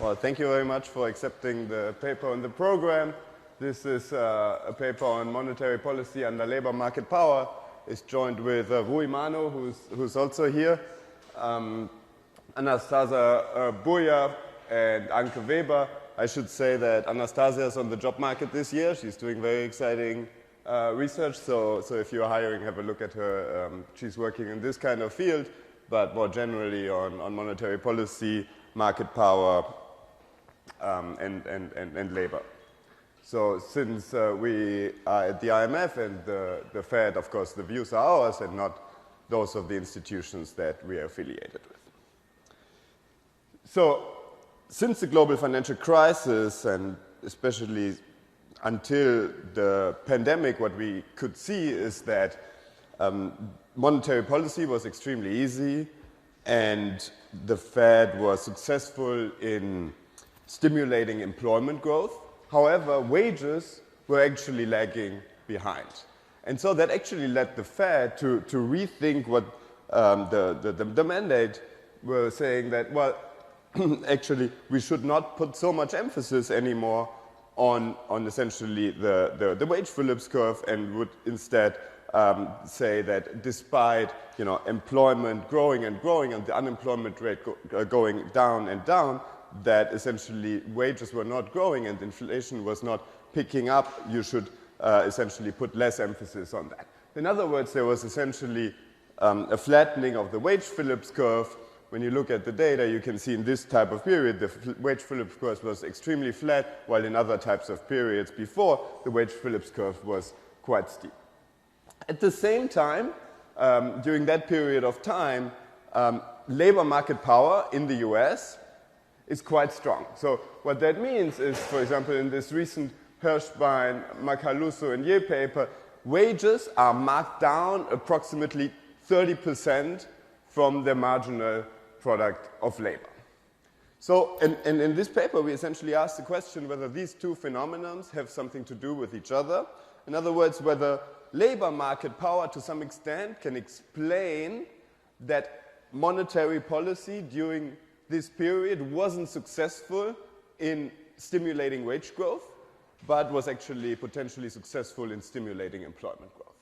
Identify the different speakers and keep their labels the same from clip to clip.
Speaker 1: Well, thank you very much for accepting the paper on the program. This is a paper on monetary policy under labor market power. It's joined with Mano, who's also here, Anastasia, Burya, and Anke Weber. I should say that Anastasia is on the job market this year. She's doing very exciting research, so if you're hiring, have a look at her. She's working in this kind of field, but more generally on monetary policy, market power, and labor. So since we are at the IMF and the Fed, of course, the views are ours and not those of the institutions that we are affiliated with. So since the global financial crisis, and especially until the pandemic, what we could see is that monetary policy was extremely easy, and the Fed was successful in stimulating employment growth. However, wages were actually lagging behind. And so that actually led the Fed to rethink what the mandate were saying that, well, actually, we should not put so much emphasis anymore on essentially the wage Phillips curve, and would instead say that despite employment growing and growing and the unemployment rate going down and down, that essentially wages were not growing and inflation was not picking up, you should essentially put less emphasis on that. In other words, there was essentially a flattening of the wage Phillips curve. When you look at the data, you can see in this type of period, the wage Phillips curve was extremely flat, while in other types of periods before, the wage Phillips curve was quite steep. At the same time, during that period of time, labor market power in the US is quite strong. So what that means is, for example, in this recent Hirschbein, Macaluso, and Ye paper, wages are marked down approximately 30% from the marginal product of labor. So, and in this paper, we essentially asked the question whether these two phenomena have something to do with each other. In other words, whether labor market power to some extent can explain that monetary policy during this period wasn't successful in stimulating wage growth, but was actually potentially successful in stimulating employment growth.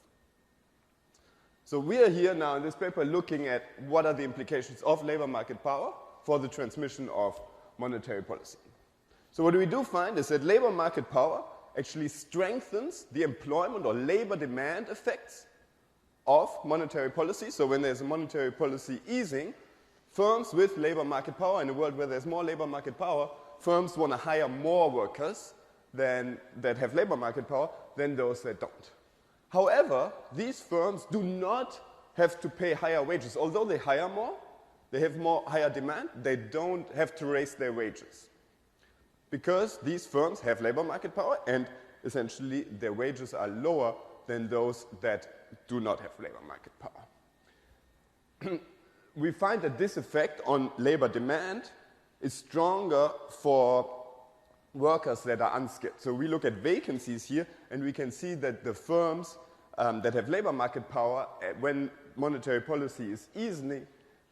Speaker 1: So we are here now in this paper looking at what are the implications of labor market power for the transmission of monetary policy. So what we do find is that labor market power actually strengthens the employment or labor demand effects of monetary policy. So when there's a monetary policy easing, firms with labor market power, in a world where there's more labor market power, firms want to hire more workers that have labor market power than those that don't. However, these firms do not have to pay higher wages. Although they hire more, they have higher demand, they don't have to raise their wages. Because these firms have labor market power, and essentially their wages are lower than those that do not have labor market power. We find that this effect on labor demand is stronger for workers that are unskilled. So we look at vacancies here, and we can see that the firms that have labor market power, when monetary policy is easing,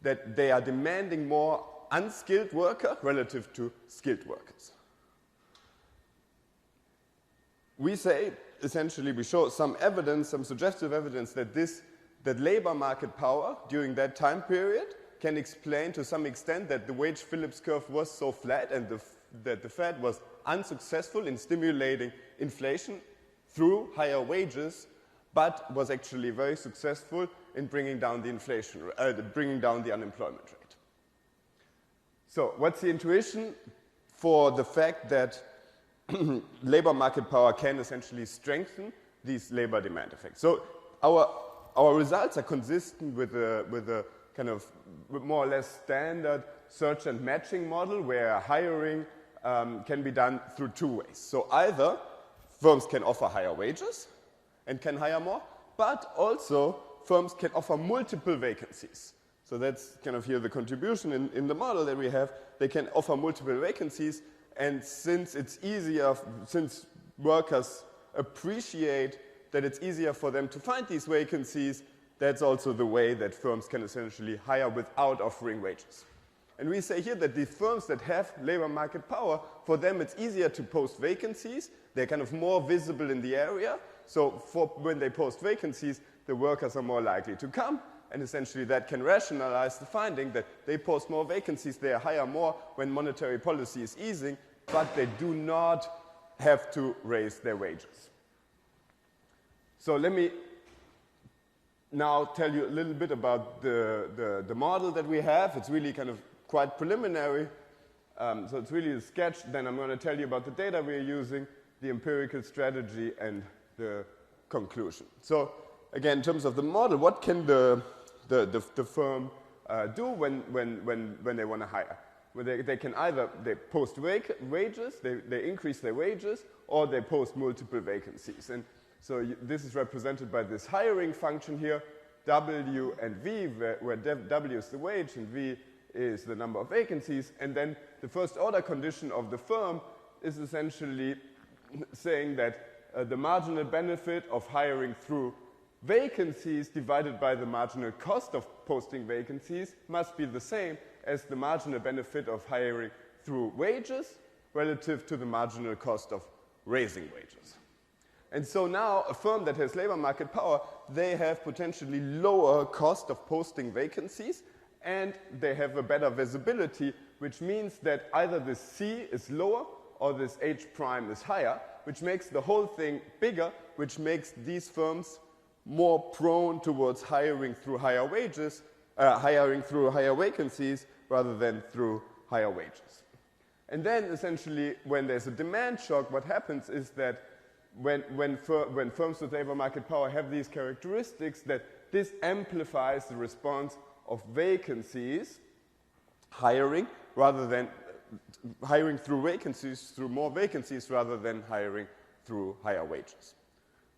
Speaker 1: that they are demanding more unskilled workers relative to skilled workers. We say, essentially, we show some evidence, some suggestive evidence that labor market power during that time period can explain to some extent that the wage Phillips curve was so flat and that the Fed was unsuccessful in stimulating inflation through higher wages, but was actually very successful in bringing down the unemployment rate. So what's the intuition for the fact that labor market power can essentially strengthen these labor demand effects? So our results are consistent with a kind of more or less standard search and matching model where hiring can be done through two ways. So either firms can offer higher wages and can hire more, but also firms can offer multiple vacancies. So that's kind of here the contribution in the model that we have. They can offer multiple vacancies, and since it's easier, since workers appreciate that it's easier for them to find these vacancies, that's also the way that firms can essentially hire without offering wages. And we say here that the firms that have labor market power, for them it's easier to post vacancies. They're kind of more visible in the area. So when they post vacancies, the workers are more likely to come. And essentially that can rationalize the finding that they post more vacancies, they hire more when monetary policy is easing, but they do not have to raise their wages. So let me now tell you a little bit about the model that we have. It's really kind of quite preliminary. So it's really a sketch. Then I'm going to tell you about the data we're using, the empirical strategy, and the conclusion. So again, in terms of the model, what can the firm do when they want to hire? Well, they can either post wages, they increase their wages, or they post multiple vacancies. And so this is represented by this hiring function here, W and V, where W is the wage and V is the number of vacancies. And then the first order condition of the firm is essentially saying that the marginal benefit of hiring through vacancies divided by the marginal cost of posting vacancies must be the same as the marginal benefit of hiring through wages relative to the marginal cost of raising wages. And so now a firm that has labor market power, they have potentially lower cost of posting vacancies, and they have a better visibility, which means that either this C is lower or this H prime is higher, which makes the whole thing bigger, which makes these firms more prone towards hiring through higher wages, hiring through higher vacancies rather than through higher wages. And then essentially when there's a demand shock, what happens is that when firms with labor market power have these characteristics, that this amplifies the response of vacancies, hiring through vacancies, through more vacancies rather than hiring through higher wages.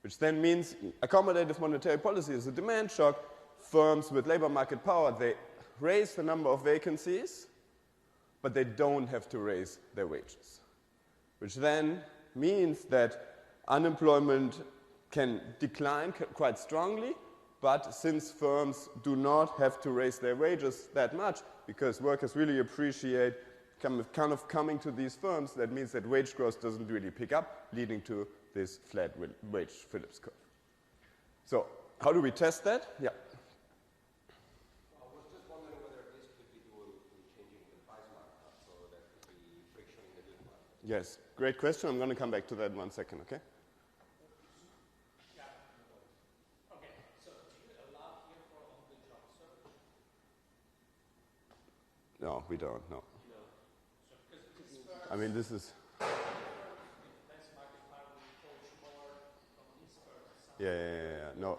Speaker 1: Which then means accommodative monetary policy is a demand shock. Firms with labor market power, they raise the number of vacancies, but they don't have to raise their wages. Which then means that unemployment can decline quite strongly, but since firms do not have to raise their wages that much, because workers really appreciate kind of coming to these firms, that means that wage growth doesn't really pick up, leading to this flat wage Phillips curve. So how do we test that? Yeah.
Speaker 2: I was just wondering whether this could be due to changing the price markup, so there could be friction in the good market.
Speaker 1: Yes, great question. I'm going to come back to that in 1 second, okay?
Speaker 3: Yeah. Okay, so do you allow here for on the job search?
Speaker 1: No, we don't, no.
Speaker 3: No. So,
Speaker 1: I mean, this is... Yeah, no,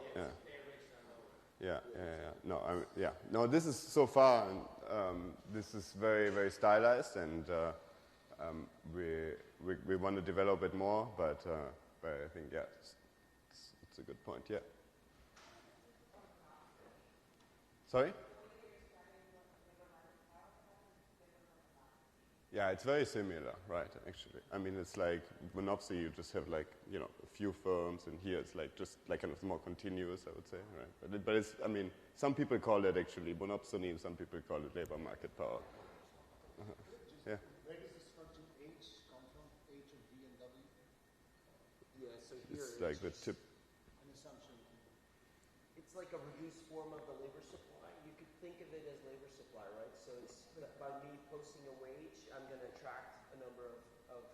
Speaker 1: yeah. No, this is so far, this is very, very stylized, and we want to develop it more, but I think, yeah, it's a good point, yeah. Sorry? Yeah, it's very similar, right, actually. I mean, it's like monopsony, you just have like, you know, a few firms, and here it's like just like kind of more continuous, I would say, right? But it's, I mean, some people call it actually monopsony, and some people call it labor market power. Yeah.
Speaker 4: Where does this function H come from? H of V and W?
Speaker 2: Yeah, so here
Speaker 1: it's like the tip.
Speaker 4: An assumption.
Speaker 2: It's like a reduced form of the labor supply. You could think of it as labor supply, right? So it's by me posting a wage, I'm going to attract a number of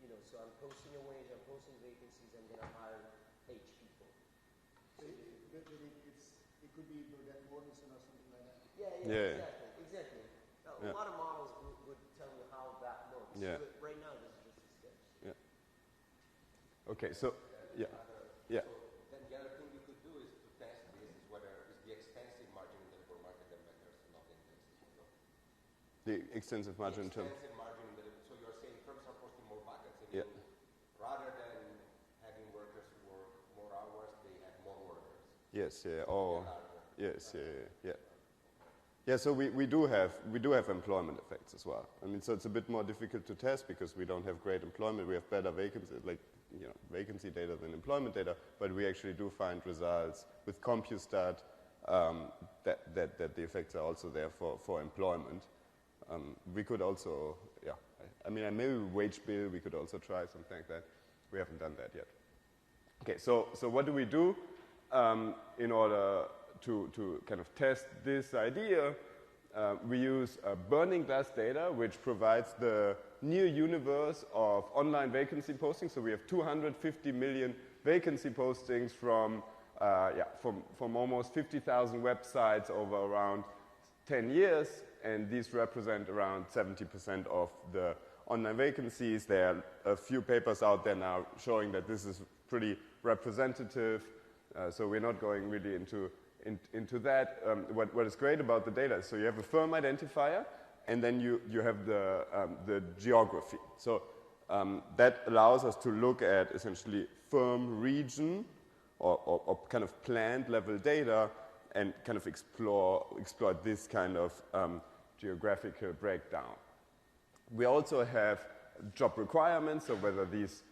Speaker 2: you know, so I'm posting a wage, I'm posting vacancies, I'm going to hire H people.
Speaker 4: So it could be Burdett Mortensen or something like that.
Speaker 2: Yeah. Exactly. A lot of models would tell you how that works.
Speaker 1: Yeah.
Speaker 2: But right now, this is just a sketch.
Speaker 1: Yeah. Okay, so, yeah. Yeah.
Speaker 2: So then the other thing you could do is to test this is whether is the extensive margin in the labor market that matters, not the intensive. So
Speaker 1: The extensive margin term.
Speaker 2: extensive margin in the labor. So you're saying firms are posting more vacancies.
Speaker 1: Yeah.
Speaker 2: Rather than having workers work more hours, they have more workers.
Speaker 1: Yes, yeah. Oh, yes, yeah. Yeah, so we do have employment effects as well. I mean, so it's a bit more difficult to test because we don't have great employment. We have better vacancy, like, you know, vacancy data than employment data, but we actually do find results with CompuStat that the effects are also there for employment. We could also, yeah, I mean, maybe wage bill, we could also try something like that. We haven't done that yet. Okay, so what do we do in order to kind of test this idea? We use burning glass data, which provides the near universe of online vacancy postings. So we have 250 million vacancy postings from almost 50,000 websites over around 10 years, and these represent around 70% of the online vacancies. There are a few papers out there now showing that this is pretty representative, so we're not going really into that. What is great about the data is, so you have a firm identifier, and then you have the geography. So that allows us to look at essentially firm region or kind of plant level data and kind of explore this kind of geographical breakdown. We also have job requirements, so whether these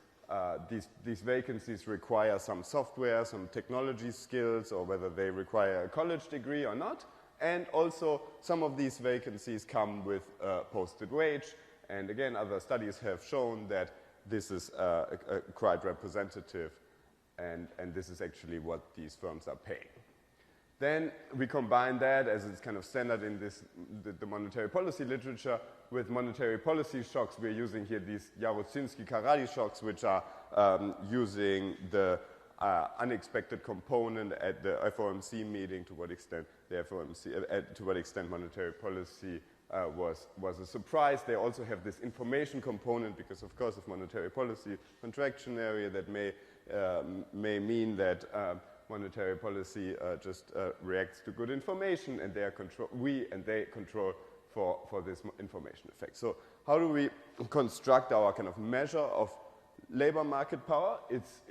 Speaker 1: vacancies require some software, some technology skills, or whether they require a college degree or not. And also, some of these vacancies come with posted wage. And again, other studies have shown that this is quite representative, and this is actually what these firms are paying. Then we combine that, as it's kind of standard in the monetary policy literature, with monetary policy shocks. We're using here these Jaroszynski-Karady shocks, which are using the unexpected component at the FOMC meeting, to what extent the FOMC, to what extent monetary policy was a surprise. They also have this information component, because of course if monetary policy contractionary, that may mean that monetary policy just reacts to good information, and they control for this information effect. So how do we construct our kind of measure of labor market power? It's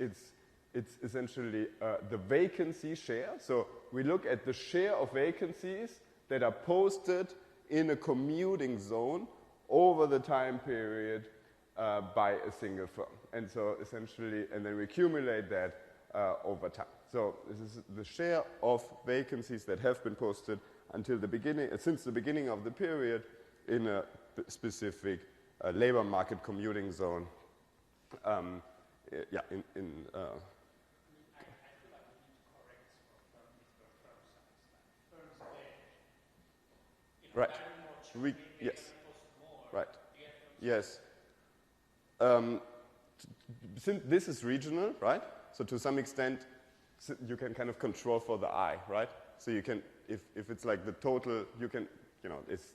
Speaker 1: essentially the vacancy share. So we look at the share of vacancies that are posted in a commuting zone over the time period by a single firm. And so essentially, and then we accumulate that over time. So this is the share of vacancies that have been posted until the beginning, since the beginning of the period, in a specific labor market commuting zone.
Speaker 3: I feel like we need to correct sort of firm size. Like firms there,
Speaker 1: Right.
Speaker 3: very much,
Speaker 1: Yes.
Speaker 3: Post more.
Speaker 1: Right. Yes. Since this is regional, right? So to some extent, you can kind of control for the eye, right? So you can, if it's like the total, you can, it's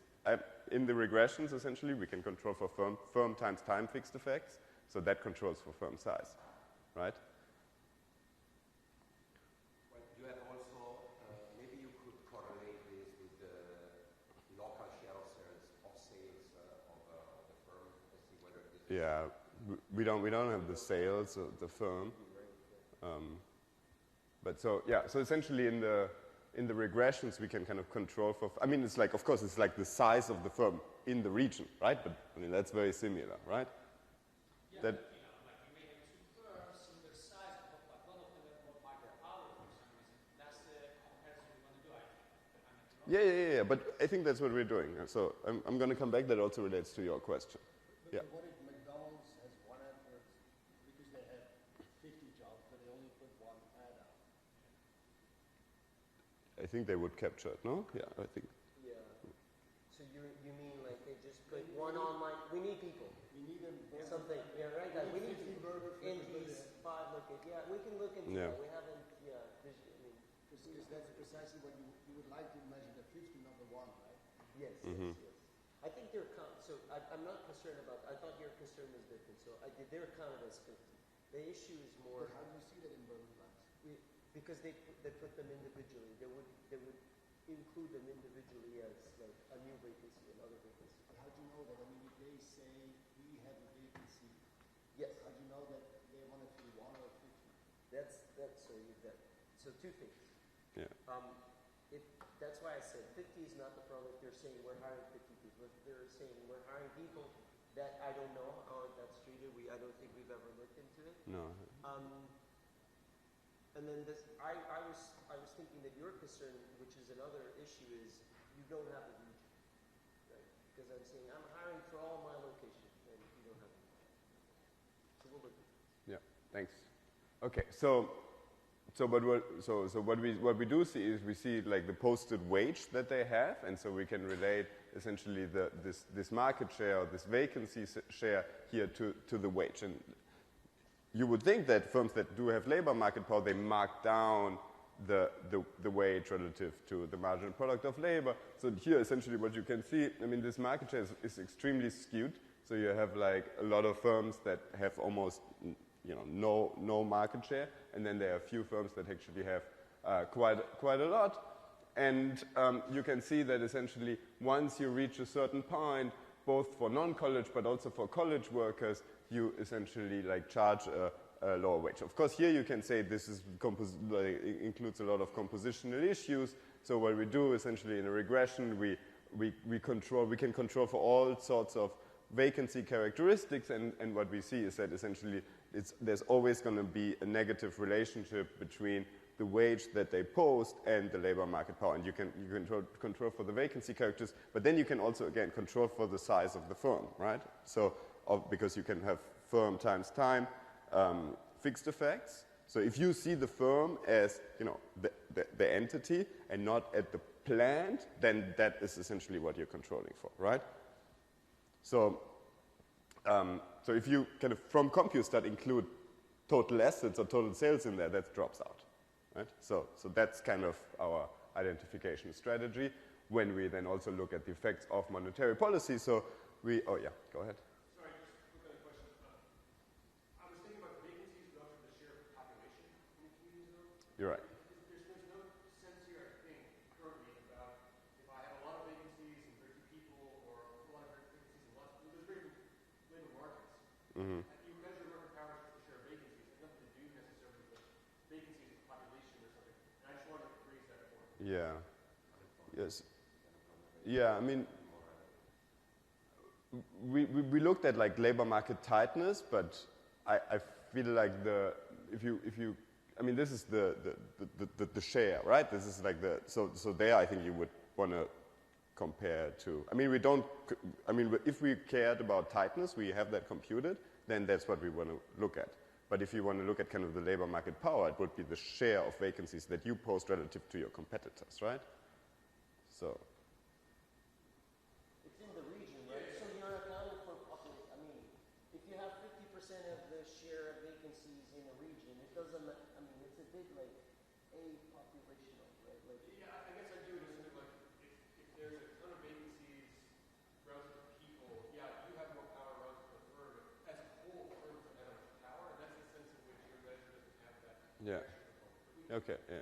Speaker 1: in the regressions essentially, we can control for firm times time fixed effects. So that controls for firm size, right?
Speaker 5: Well, you have also, maybe you could correlate this with the local share of sales of the firm to see whether this is.
Speaker 1: Yeah, we don't have the sales of the firm. But so essentially in the regressions we can kind of control for, I mean, it's like, of course, it's like the size of the firm in the region, right? But I mean, that's very similar, right?
Speaker 3: Yeah,
Speaker 1: That,
Speaker 3: like you may have two firms, similar size, but like one of them has more market power for some reason. That's the comparison we want to do, I think.
Speaker 1: yeah, but I think that's what we're doing. So I'm going to come back. That also relates to your question.
Speaker 4: But
Speaker 1: Yeah.
Speaker 4: what if McDonald's has one advert because they have 50 jobs, but they only put one ad out?
Speaker 1: I think they would capture it, no? Yeah, I think.
Speaker 2: Yeah. So you mean like they just put one online? We need people.
Speaker 4: We need them.
Speaker 2: Something. Yeah, right. Like we need
Speaker 4: 50 burgers for
Speaker 2: in
Speaker 4: everybody.
Speaker 2: these 5. Look at. Yeah, we can look into
Speaker 1: Yeah.
Speaker 2: that. We haven't. Yeah. I mean.
Speaker 4: Because that's precisely what you would like to measure, the 50, not the 1, right?
Speaker 2: Yes. Yes. I think they're so. I'm not concerned about. I thought your concern was different. So they're counted as 50. The issue is more.
Speaker 4: But how do you see that in burger glass?
Speaker 2: Because they put them individually. They would include them individually as like a new vacancy and other vacancies.
Speaker 4: But how do you know that? I mean, if they say we have a vacancy,
Speaker 2: Yes.
Speaker 4: how do you know that they want it to be 1 or 50?
Speaker 2: So two things.
Speaker 1: Yeah.
Speaker 2: If that's why I said 50 is not the problem. If they're saying we're hiring 50 people, if they're saying we're hiring people, that I don't know how that's treated. I don't think we've ever looked into it.
Speaker 1: No.
Speaker 2: And then this, I was thinking that your concern, which is another issue, is you don't have a region, right? Because I'm saying I'm hiring for all my locations, and you don't have a region. So we'll look.
Speaker 1: Yeah, thanks. Okay, so what we do see is we see like the posted wage that they have, and so we can relate essentially this market share or this vacancy share here to the wage. And you would think that firms that do have labor market power, they mark down the wage relative to the marginal product of labor. So here essentially what you can see, I mean, this market share is extremely skewed. So you have like a lot of firms that have almost no market share, and then there are a few firms that actually have quite a lot. And you can see that essentially once you reach a certain point, both for non-college but also for college workers, you essentially like charge a lower wage. Of course, here you can say this is includes a lot of compositional issues. So what we do essentially in a regression, we can control for all sorts of vacancy characteristics, and what we see is that essentially there's always going to be a negative relationship between the wage that they post and the labor market power. And you can control for the vacancy characters, but then you can also, again, control for the size of the firm, right? So, because you can have firm times time fixed effects. So if you see the firm as, the entity and not at the plant, then that is essentially what you're controlling for, right? So, so if you kind of, from CompuStat, include total assets or total sales in there, that drops out, right? So that's kind of our identification strategy when we then also look at the effects of monetary policy. So oh yeah, go ahead.
Speaker 6: Sorry, just quick other question. I was thinking about vacancies relative to the share of population in the community zone.
Speaker 1: You're right.
Speaker 6: There's no sense here, I think, currently about if I have a lot of vacancies and very few people, or a lot of vacancies and lots of, there's very labor markets.
Speaker 1: Mm-hmm.
Speaker 6: You measure worker power as the share of vacancies. It has nothing to do necessarily with vacancies of population or something. And I just wanted to raise that point.
Speaker 1: Yeah. Yes. Yeah, I mean, we looked at like labor market tightness, but I feel like if you I mean, this is the share, right? This is like so there I think you would want to compare to, I mean, if we cared about tightness, we have that computed, then that's what we want to look at. But if you want to look at kind of the labor market power, it would be the share of vacancies that you post relative to your competitors, right? So.
Speaker 2: It's in the region, right? So you're accounting for population. I mean, if you have 50% of the share of vacancies in a region, it doesn't, I mean, it's a bit like populational, right? Like,
Speaker 6: yeah, I guess I do it as like, if there's a ton of vacancies relative to people, yeah, you have more power relative to the firm, but as a whole, firms don't have much power, and that's the sense in which your measure doesn't have that.
Speaker 1: Yeah. Okay, yeah.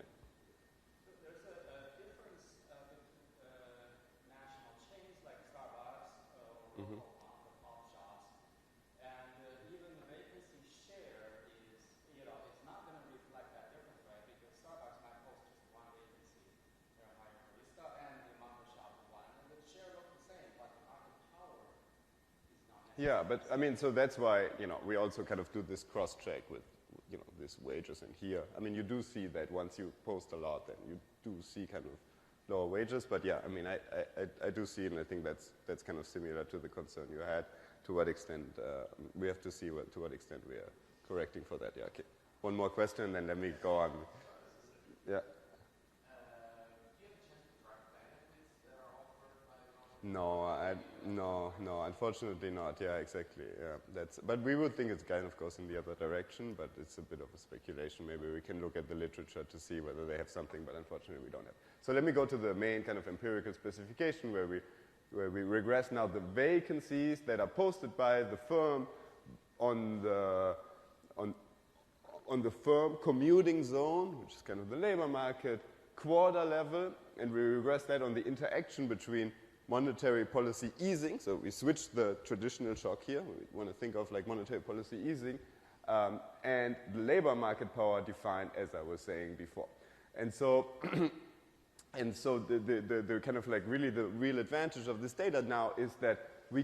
Speaker 3: There's a difference between national chains like Starbucks or local pop shops, and even the vacancy share is, it's not going to reflect that difference, right? Because Starbucks might post just one vacancy, they're hiring barista, and the Mano shop one, and the share looks the same, but the market power is not necessarily.
Speaker 1: Yeah, but I mean, so that's why, we also kind of do this cross-check with, this wages in here. I mean, you do see that once you post a lot, then you do see kind of lower wages. But yeah, I mean, I do see, and I think that's kind of similar to the concern you had. To what extent we have to see to what extent we are correcting for that. Yeah. Okay. One more question, and then let me go on. Yeah. No, unfortunately not. Yeah, exactly. Yeah, but we would think it kind of goes in the other direction, but it's a bit of a speculation. Maybe we can look at the literature to see whether they have something, but unfortunately we don't have. So let me go to the main kind of empirical specification where we regress now the vacancies that are posted by the firm on the firm commuting zone, which is kind of the labor market, quarter level, and we regress that on the interaction between monetary policy easing, so we switch the traditional shock here, we want to think of like monetary policy easing, and the labor market power defined as I was saying before. And so, the kind of like really the real advantage of this data now is that we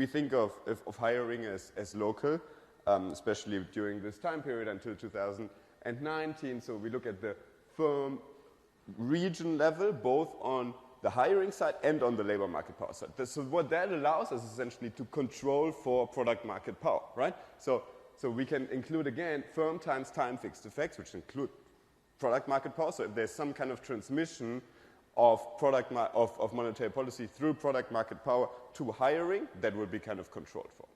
Speaker 1: think of hiring as local, especially during this time period until 2000, and 19. So we look at the firm region level, both on the hiring side and on the labor market power side. So what that allows us essentially to control for product market power, right? So we can include, again, firm times time fixed effects, which include product market power. So if there's some kind of transmission of monetary policy through product market power to hiring, that would be kind of controlled for.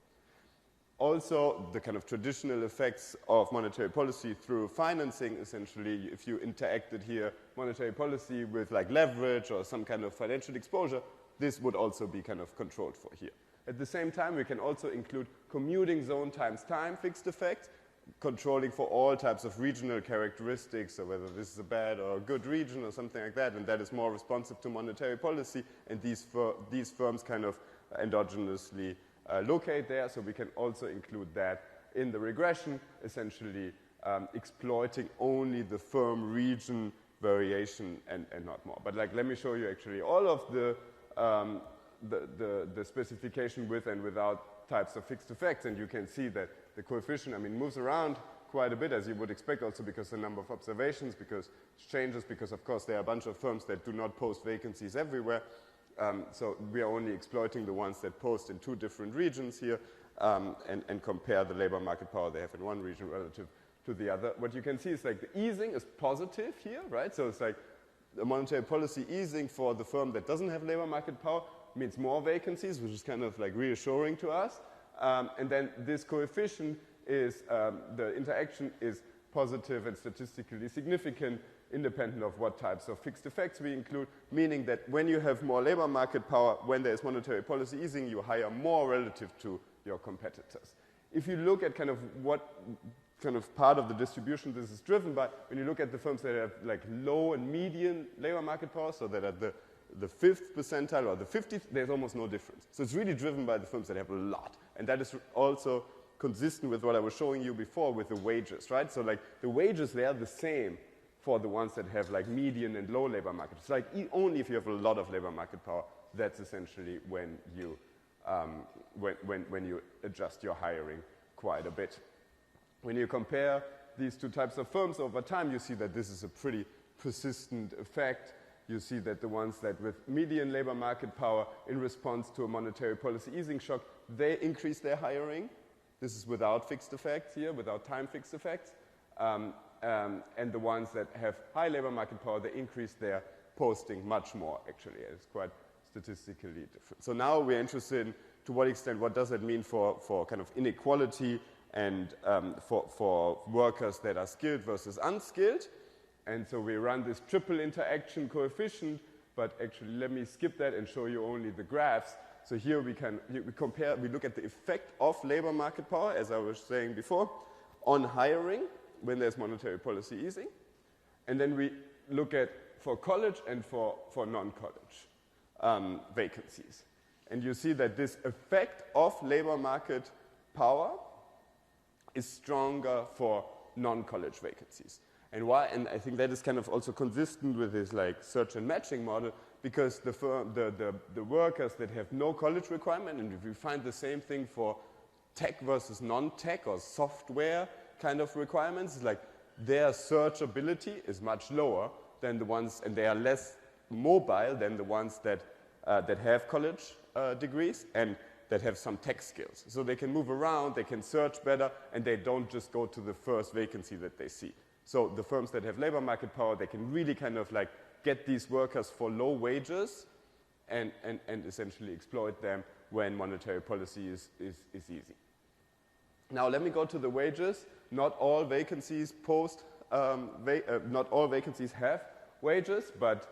Speaker 1: Also, the kind of traditional effects of monetary policy through financing, essentially, if you interacted here monetary policy with like leverage or some kind of financial exposure, this would also be kind of controlled for here. At the same time, we can also include commuting zone times time fixed effects, controlling for all types of regional characteristics, so whether this is a bad or a good region or something like that, and that is more responsive to monetary policy, and these firms kind of endogenously locate there, so we can also include that in the regression, essentially exploiting only the firm region variation and not more. But like, let me show you actually all of the specification with and without types of fixed effects, and you can see that the coefficient, I mean, moves around quite a bit, as you would expect, also because the number of observations, because it changes, because of course there are a bunch of firms that do not post vacancies everywhere. So we are only exploiting the ones that post in 2 different regions here and compare the labor market power they have in one region relative to the other. What you can see is like the easing is positive here, right? So it's like the monetary policy easing for the firm that doesn't have labor market power means more vacancies, which is kind of like reassuring to us. And then this coefficient is, the interaction is positive and statistically significant, independent of what types of fixed effects we include, meaning that when you have more labor market power, when there is monetary policy easing, you hire more relative to your competitors. If you look at kind of what kind of part of the distribution this is driven by, when you look at the firms that have like low and median labor market power, so that at the 5th percentile or the 50th, there's almost no difference. So it's really driven by the firms that have a lot. And that is also consistent with what I was showing you before with the wages, right? So like the wages, they are the same for the ones that have like median and low labor market. It's like only if you have a lot of labor market power, that's essentially when you, when you adjust your hiring quite a bit. When you compare these 2 types of firms over time, you see that this is a pretty persistent effect. You see that the ones that with median labor market power in response to a monetary policy easing shock, they increase their hiring. This is without fixed effects here, without time fixed effects. And the ones that have high labor market power, they increase their posting much more, actually. It's quite statistically different. So now we're interested in to what extent, what does it mean for kind of inequality and for workers that are skilled versus unskilled. And so we run this triple interaction coefficient, but actually let me skip that and show you only the graphs. So here we look at the effect of labor market power, as I was saying before, on hiring when there's monetary policy easing. And then we look at for college and for non-college vacancies. And you see that this effect of labor market power is stronger for non-college vacancies. And why? And I think that is kind of also consistent with this like search and matching model, because the workers that have no college requirement, and if we find the same thing for tech versus non-tech or software kind of requirements, like their searchability is much lower than the ones, and they are less mobile than the ones that have college degrees and that have some tech skills. So they can move around, they can search better, and they don't just go to the first vacancy that they see. So the firms that have labor market power, they can really kind of like get these workers for low wages and essentially exploit them when monetary policy is easy. Now let me go to the wages. Not all vacancies not all vacancies have wages, but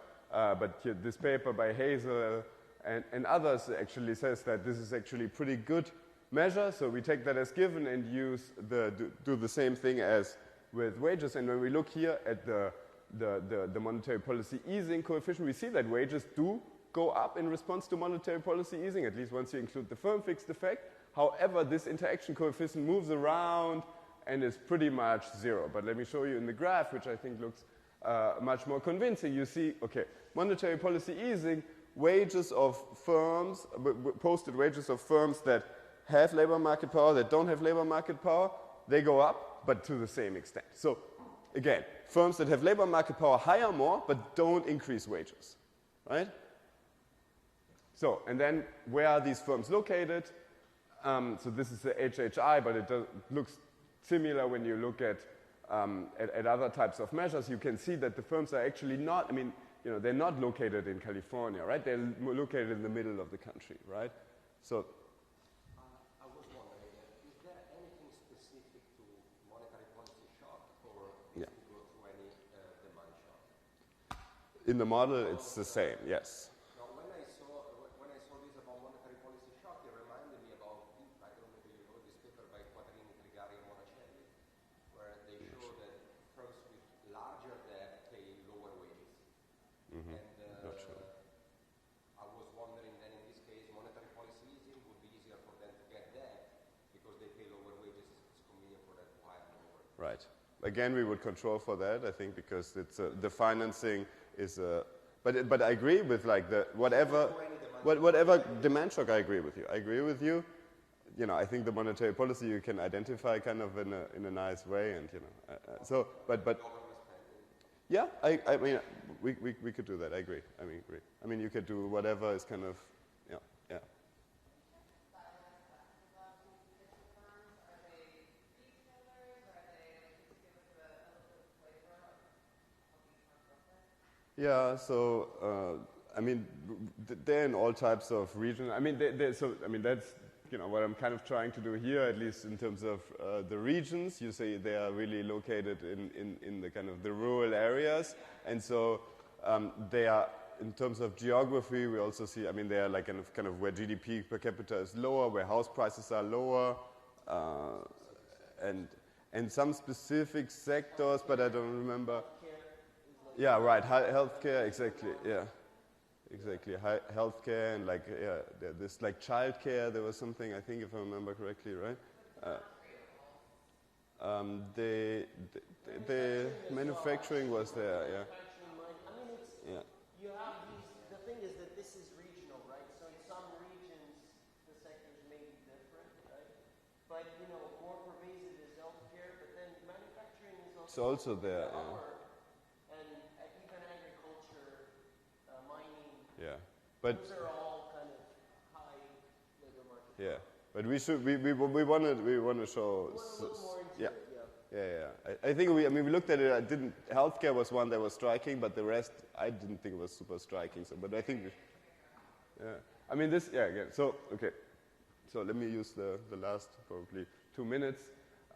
Speaker 1: here, this paper by Hazel and others actually says that this is actually a pretty good measure. So we take that as given and do the same thing as with wages. And when we look here at the monetary policy easing coefficient, we see that wages do go up in response to monetary policy easing, at least once you include the firm fixed effect. However, this interaction coefficient moves around and is pretty much 0. But let me show you in the graph, which I think looks much more convincing. You see, okay, monetary policy easing, wages of firms, posted wages of firms that have labor market power, that don't have labor market power, they go up, but to the same extent. So again, firms that have labor market power hire more, but don't increase wages, right? So, and then where are these firms located? So this is the HHI, but it looks similar when you look at other types of measures. You can see that the firms are actually not, I mean, you know, they're not located in California, right? They're located in the middle of the country, right? So,
Speaker 5: I was wondering, is there anything specific to monetary policy shock, or
Speaker 1: yeah.
Speaker 5: it go through any demand shock?
Speaker 1: In the model, it's the same, yes.
Speaker 5: Now, when I saw this about monetary policy shock, it reminded me about, I don't know if you know this paper by Quattrini, Trigari, and Monacelli, where they show that firms with larger debt pay lower wages.
Speaker 1: Mm-hmm.
Speaker 5: And
Speaker 1: not sure.
Speaker 5: I was wondering then in this case, monetary policy easing would be easier for them to get debt because they pay lower wages. It's convenient for them to hire more.
Speaker 1: Right. Again, we would control for that, I think, because it's the financing is but I agree with like the whatever demand shock. I agree with you. I agree with you. You know, I think the monetary policy you can identify kind of in a nice way, and you know, so but yeah, I mean we could do that. I agree. I mean you could do whatever is kind of yeah. Yeah, so I mean, they're in all types of regions. I mean, that's you know what I'm kind of trying to do here, at least in terms of the regions. You say they are really located in the kind of the rural areas, and so they are in terms of geography. We also see, I mean, they are like kind of where GDP per capita is lower, where house prices are lower, and some specific sectors, but I don't remember. Yeah, right. Healthcare, exactly. Yeah, exactly. Healthcare and like this like childcare. There was something, I think, if I remember correctly, right? The manufacturing was there. Yeah.
Speaker 2: I mean, it's you have these. The thing is that this is regional, right? So in some regions, the sectors may be different, right? But you know, more pervasive is healthcare, but then manufacturing is also.
Speaker 1: It's also there. Yeah. Yeah, but
Speaker 2: those are all kind of high labor market.
Speaker 1: Yeah, but we want to show. Yeah. I think we looked at it. Healthcare was one that was striking, but the rest I didn't think was super striking. So, but I think, I mean this. Yeah, again. So okay, so let me use the last probably 2 minutes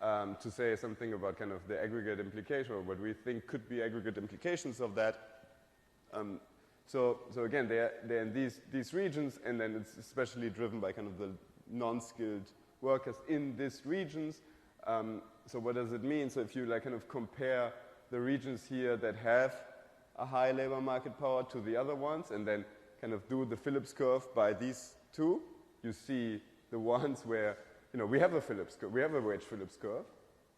Speaker 1: to say something about kind of the aggregate implication, or what we think could be aggregate implications of that. So again, they're in these regions, and then it's especially driven by kind of the non-skilled workers in these regions. So what does it mean? So if you like kind of compare the regions here that have a high labor market power to the other ones, and then kind of do the Phillips curve by these two, you see the ones where, you know, we have a Phillips curve, we have a wage Phillips curve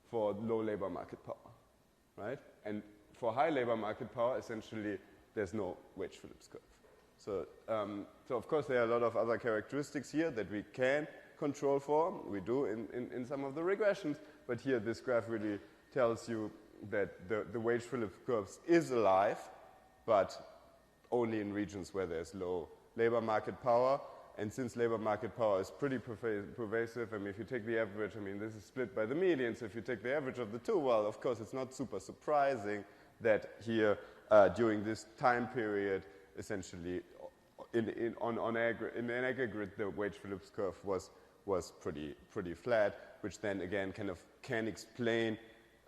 Speaker 1: for low labor market power, right? And for high labor market power, essentially, there's no wage Phillips curve. So, so of course there are a lot of other characteristics here that we can control for. We do in some of the regressions, but here this graph really tells you that the wage Phillips curve is alive, but only in regions where there's low labor market power. And since labor market power is pretty pervasive, I mean, if you take the average, I mean, this is split by the median, so if you take the average of the two, well, of course, it's not super surprising that here, during this time period, essentially, in an aggregate, the wage Phillips curve was pretty flat, which then again kind of can explain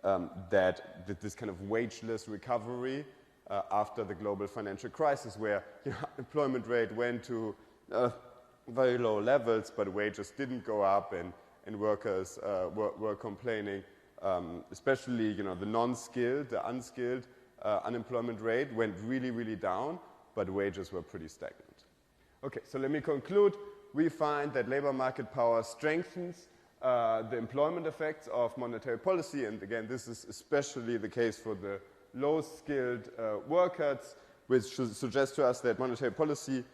Speaker 1: that this kind of wageless recovery after the global financial crisis, where employment rate went to very low levels, but wages didn't go up, and workers were complaining, especially the non-skilled, the unskilled. Unemployment rate went really, really down, but wages were pretty stagnant. Okay, so let me conclude. We find that labor market power strengthens the employment effects of monetary policy, and again, this is especially the case for the low-skilled workers, which suggests to us that monetary policy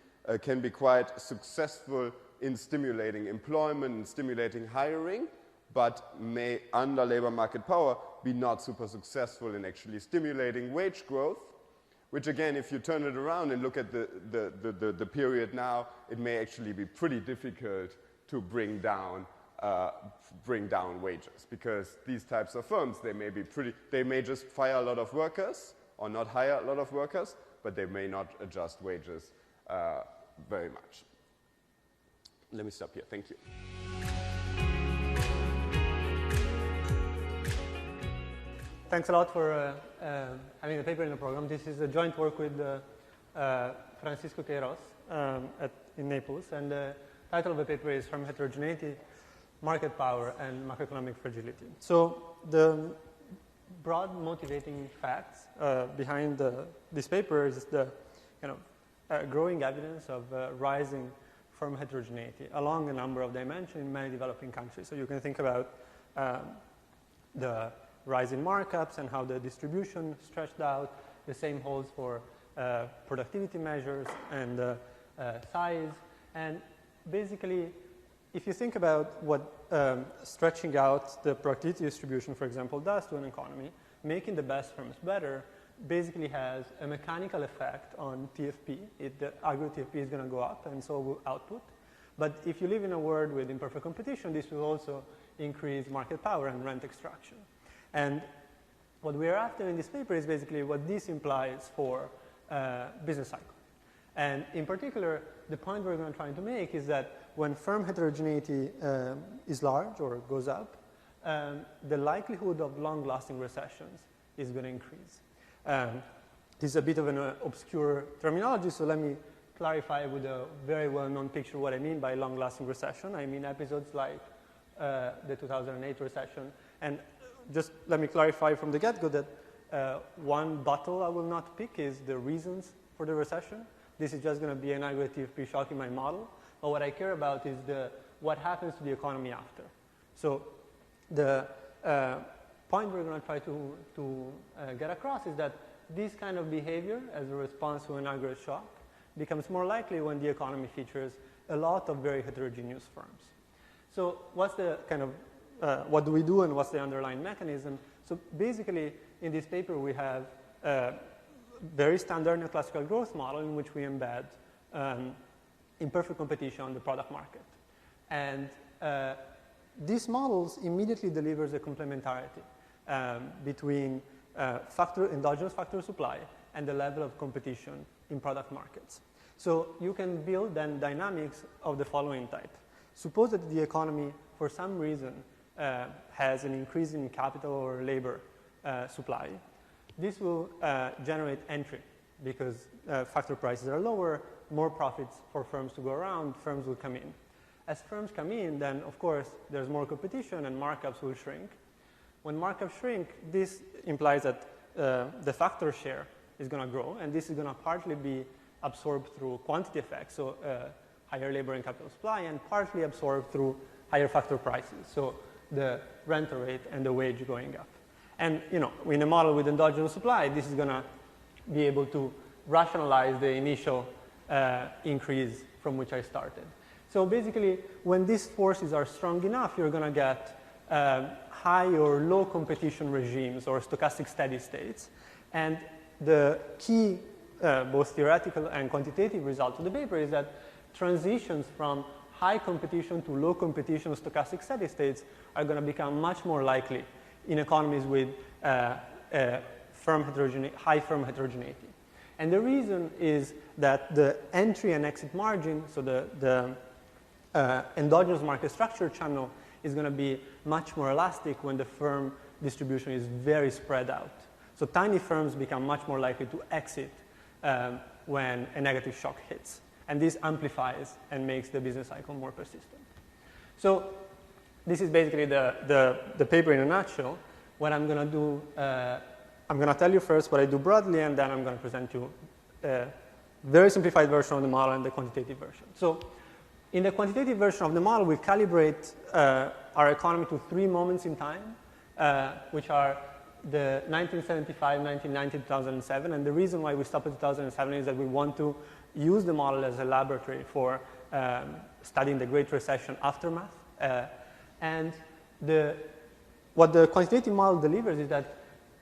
Speaker 1: can be quite successful in stimulating employment and stimulating hiring, but may, under labor market power, be not super successful in actually stimulating wage growth, which again, if you turn it around and look at the period now, it may actually be pretty difficult to bring down wages, because these types of firms, they may just fire a lot of workers or not hire a lot of workers, but they may not adjust wages very much. Let me stop here. Thank you.
Speaker 7: Thanks a lot for having the paper in the program. This is a joint work with Francisco Queiros in Naples, and the title of the paper is From Heterogeneity, Market Power, and Macroeconomic Fragility. So the broad motivating facts behind this paper is the growing evidence of rising firm heterogeneity along a number of dimensions in many developing countries. So you can think about the rise in markups and how the distribution stretched out. The same holds for productivity measures and size. And basically, if you think about what stretching out the productivity distribution, for example, does to an economy, making the best firms better basically has a mechanical effect on TFP. The aggregate TFP is going to go up, and so will output. But if you live in a world with imperfect competition, this will also increase market power and rent extraction. And what we are after in this paper is basically what this implies for business cycle. And in particular, the point we're going to try to make is that when firm heterogeneity is large or goes up, the likelihood of long-lasting recessions is going to increase. This is a bit of an obscure terminology, so let me clarify with a very well-known picture what I mean by long-lasting recession. I mean episodes like the 2008 recession. And just let me clarify from the get-go that one bottle I will not pick is the reasons for the recession. This is just going to be an aggregate TFP shock in my model. But what I care about is what happens to the economy after. So the point we're going to try to get across is that this kind of behavior as a response to an aggregate shock becomes more likely when the economy features a lot of very heterogeneous firms. So what's the kind of, what do we do and what's the underlying mechanism? So basically, in this paper, we have a very standard neoclassical growth model in which we embed imperfect competition on the product market. And these models immediately delivers a complementarity between endogenous factor supply and the level of competition in product markets. So you can build then dynamics of the following type. Suppose that the economy, for some reason, has an increase in capital or labor supply. This will generate entry because factor prices are lower, more profits for firms to go around, firms will come in. As firms come in, then of course there's more competition and markups will shrink. When markups shrink, this implies that the factor share is going to grow, and this is going to partly be absorbed through quantity effects, so higher labor and capital supply, and partly absorbed through higher factor prices, so the rental rate and the wage going up. And in a model with endogenous supply, this is going to be able to rationalize the initial increase from which I started. So basically, when these forces are strong enough, you're going to get high or low competition regimes or stochastic steady states. And the key, both theoretical and quantitative result of the paper is that transitions from high competition to low competition stochastic steady states are going to become much more likely in economies with high firm heterogeneity. And the reason is that the entry and exit margin, so the endogenous market structure channel, is going to be much more elastic when the firm distribution is very spread out. So tiny firms become much more likely to exit when a negative shock hits. And this amplifies and makes the business cycle more persistent. So this is basically the paper in a nutshell. What I'm going to do, I'm going to tell you first what I do broadly, and then I'm going to present you a very simplified version of the model and the quantitative version. So in the quantitative version of the model, we calibrate our economy to 3 moments in time, which are the 1975, 1990, 2007. And the reason why we stop at 2007 is that we want to use the model as a laboratory for studying the Great Recession aftermath. And what the quantitative model delivers is that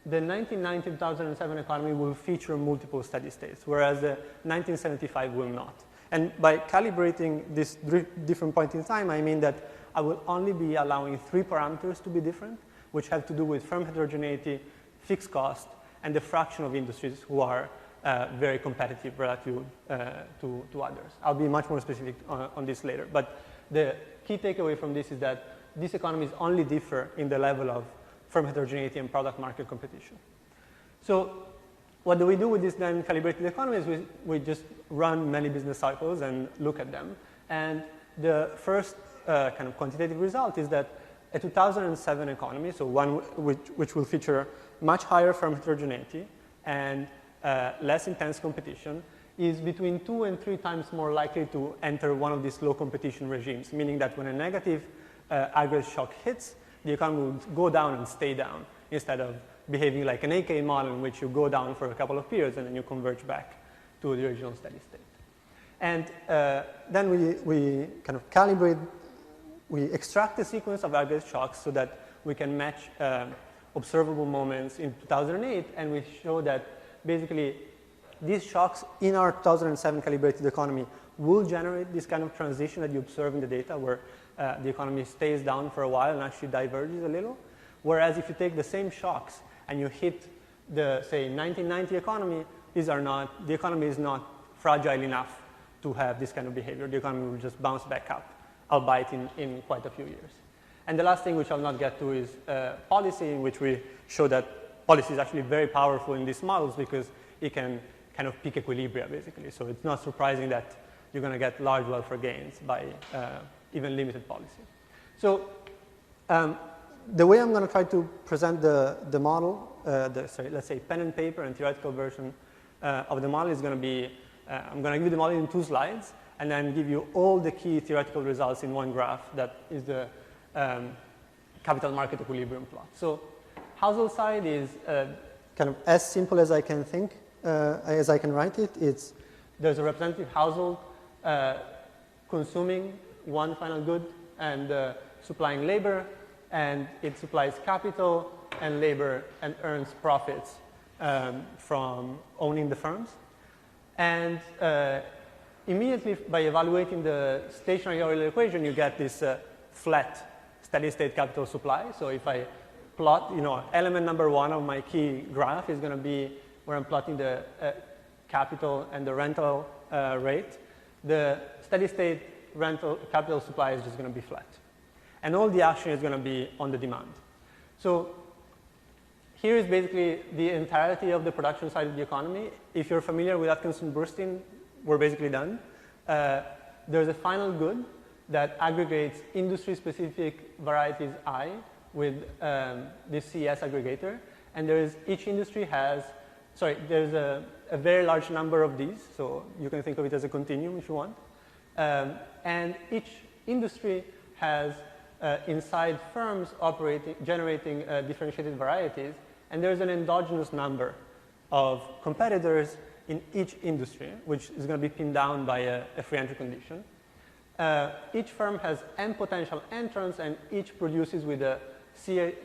Speaker 7: the 1990-2007 economy will feature multiple steady states, whereas the 1975 will not. And by calibrating this different point in time, I mean that I will only be allowing 3 parameters to be different, which have to do with firm heterogeneity, fixed cost, and the fraction of industries who are very competitive relative to others. I'll be much more specific on this later. But the key takeaway from this is that these economies only differ in the level of firm heterogeneity and product market competition. So what do we do with these then calibrated economies? We just run many business cycles and look at them. And the first kind of quantitative result is that a 2007 economy, so one which will feature much higher firm heterogeneity and less intense competition, is between 2 and 3 times more likely to enter one of these low competition regimes, meaning that when a negative aggregate shock hits, the economy will go down and stay down instead of behaving like an Eeckhout model in which you go down for a couple of periods and then you converge back to the original steady state. And then we kind of calibrate, we extract the sequence of aggregate shocks so that we can match observable moments in 2008, and we show that basically these shocks in our 2007 calibrated economy will generate this kind of transition that you observe in the data where the economy stays down for a while and actually diverges a little. Whereas if you take the same shocks and you hit the, say, 1990 economy, the economy is not fragile enough to have this kind of behavior. The economy will just bounce back up, albeit in quite a few years. And the last thing, which I'll not get to, is policy, in which we show that policy is actually very powerful in these models because it can kind of peak equilibria, basically. So it's not surprising that you're going to get large welfare gains by even limited policy. So the way I'm going to try to present the model, let's say pen and paper and theoretical version of the model is going to be, I'm going to give you the model in 2 slides and then give you all the key theoretical results in one graph that is the capital market equilibrium plot. So household side is kind of as simple as I can think, as I can write it. There's a representative household consuming one final good and supplying labor, and it supplies capital and labor and earns profits from owning the firms. And immediately by evaluating the stationary Euler equation, you get this flat steady state capital supply. So if I plot, element number 1 of my key graph is going to be where I'm plotting the capital and the rental rate. The steady state rental capital supply is just going to be flat. And all the action is going to be on the demand. So here is basically the entirety of the production side of the economy. If you're familiar with Atkinson-Burstein, we're basically done. There's a final good that aggregates industry-specific varieties I with this CS aggregator. And each industry has, there's a very large number of these. So you can think of it as a continuum if you want. And each industry has inside firms generating differentiated varieties, and there's an endogenous number of competitors in each industry, which is going to be pinned down by a free entry condition. Each firm has n potential entrants, and each produces with a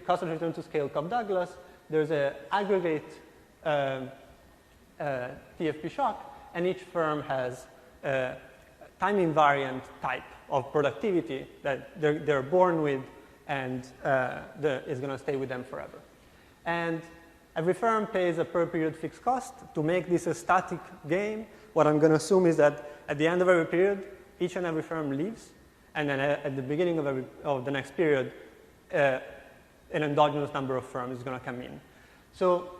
Speaker 7: cost of return to scale Cobb-Douglas. There's an aggregate TFP shock, and each firm has time invariant type of productivity that they're born with and is going to stay with them forever. And every firm pays a per period fixed cost. To make this a static game, what I'm going to assume is that at the end of every period, each and every firm leaves, and then at the beginning of the next period, an endogenous number of firms is going to come in. So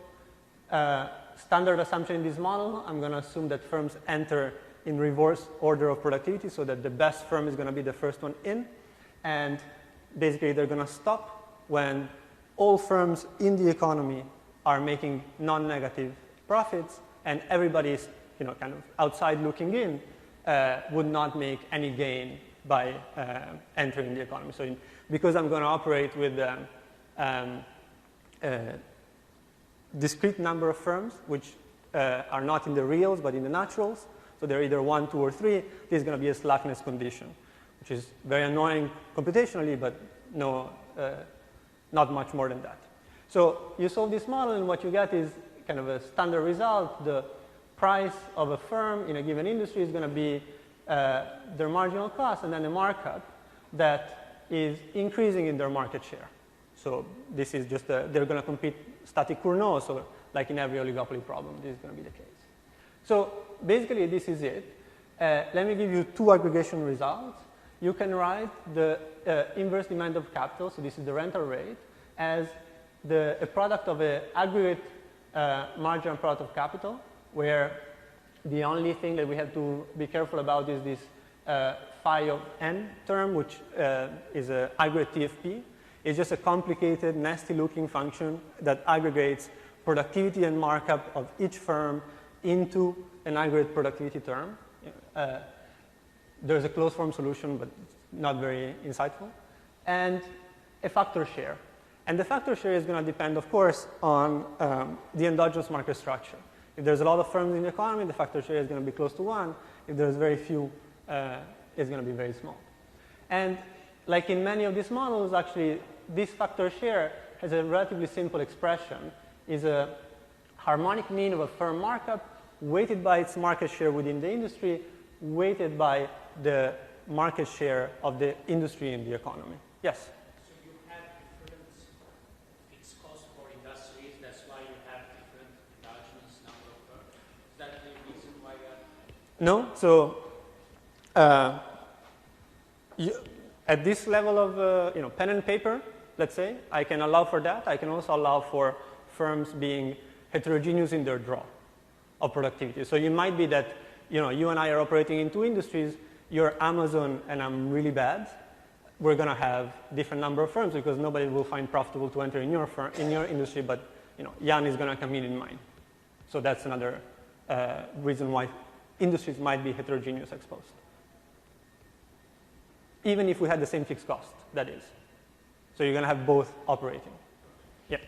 Speaker 7: standard assumption in this model, I'm going to assume that firms enter in reverse order of productivity, so that the best firm is going to be the first one in, and basically they're going to stop when all firms in the economy are making non-negative profits, and everybody is kind of outside looking in would not make any gain by entering the economy. So because I'm going to operate with a discrete number of firms which are not in the reals but in the naturals, so they're either 1, 2, or 3, this is going to be a slackness condition, which is very annoying computationally, but no not much more than that. So you solve this model, and what you get is kind of a standard result. The price of a firm in a given industry is going to be their marginal cost and then a markup that is increasing in their market share. So this is just, they're going to compete static Cournot, so like in every oligopoly problem, this is going to be the case. So basically, this is it. Let me give you two aggregation results. You can write the inverse demand of capital, so this is the rental rate, as a product of an aggregate marginal product of capital, where the only thing that we have to be careful about is this phi of n term, which is an aggregate TFP. It's just a complicated, nasty-looking function that aggregates productivity and markup of each firm into an aggregate productivity term. There's a closed form solution, but not very insightful. And a factor share. And the factor share is going to depend, of course, on the endogenous market structure. If there's a lot of firms in the economy, the factor share is going to be close to 1. If there's very few, it's going to be very small. And like in many of these models, actually, this factor share has a relatively simple expression. Is a harmonic mean of a firm markup weighted by its market share within the industry, weighted by the market share of the industry in the economy. Yes?
Speaker 8: So you have different fixed costs for industries, that's why you have different endogenous number of firms. Is that the reason why you have?
Speaker 7: No. So at this level of pen and paper, let's say, I can allow for that. I can also allow for firms being heterogeneous in their draw of productivity. So you might be that you and I are operating in two industries. You're Amazon and I'm really bad. We're going to have different number of firms because nobody will find profitable to enter in your firm, in your industry, but Jan is going to come in mine. So that's another reason why industries might be heterogeneous exposed. Even if we had the same fixed cost, that is. So you're going to have both operating. Yeah.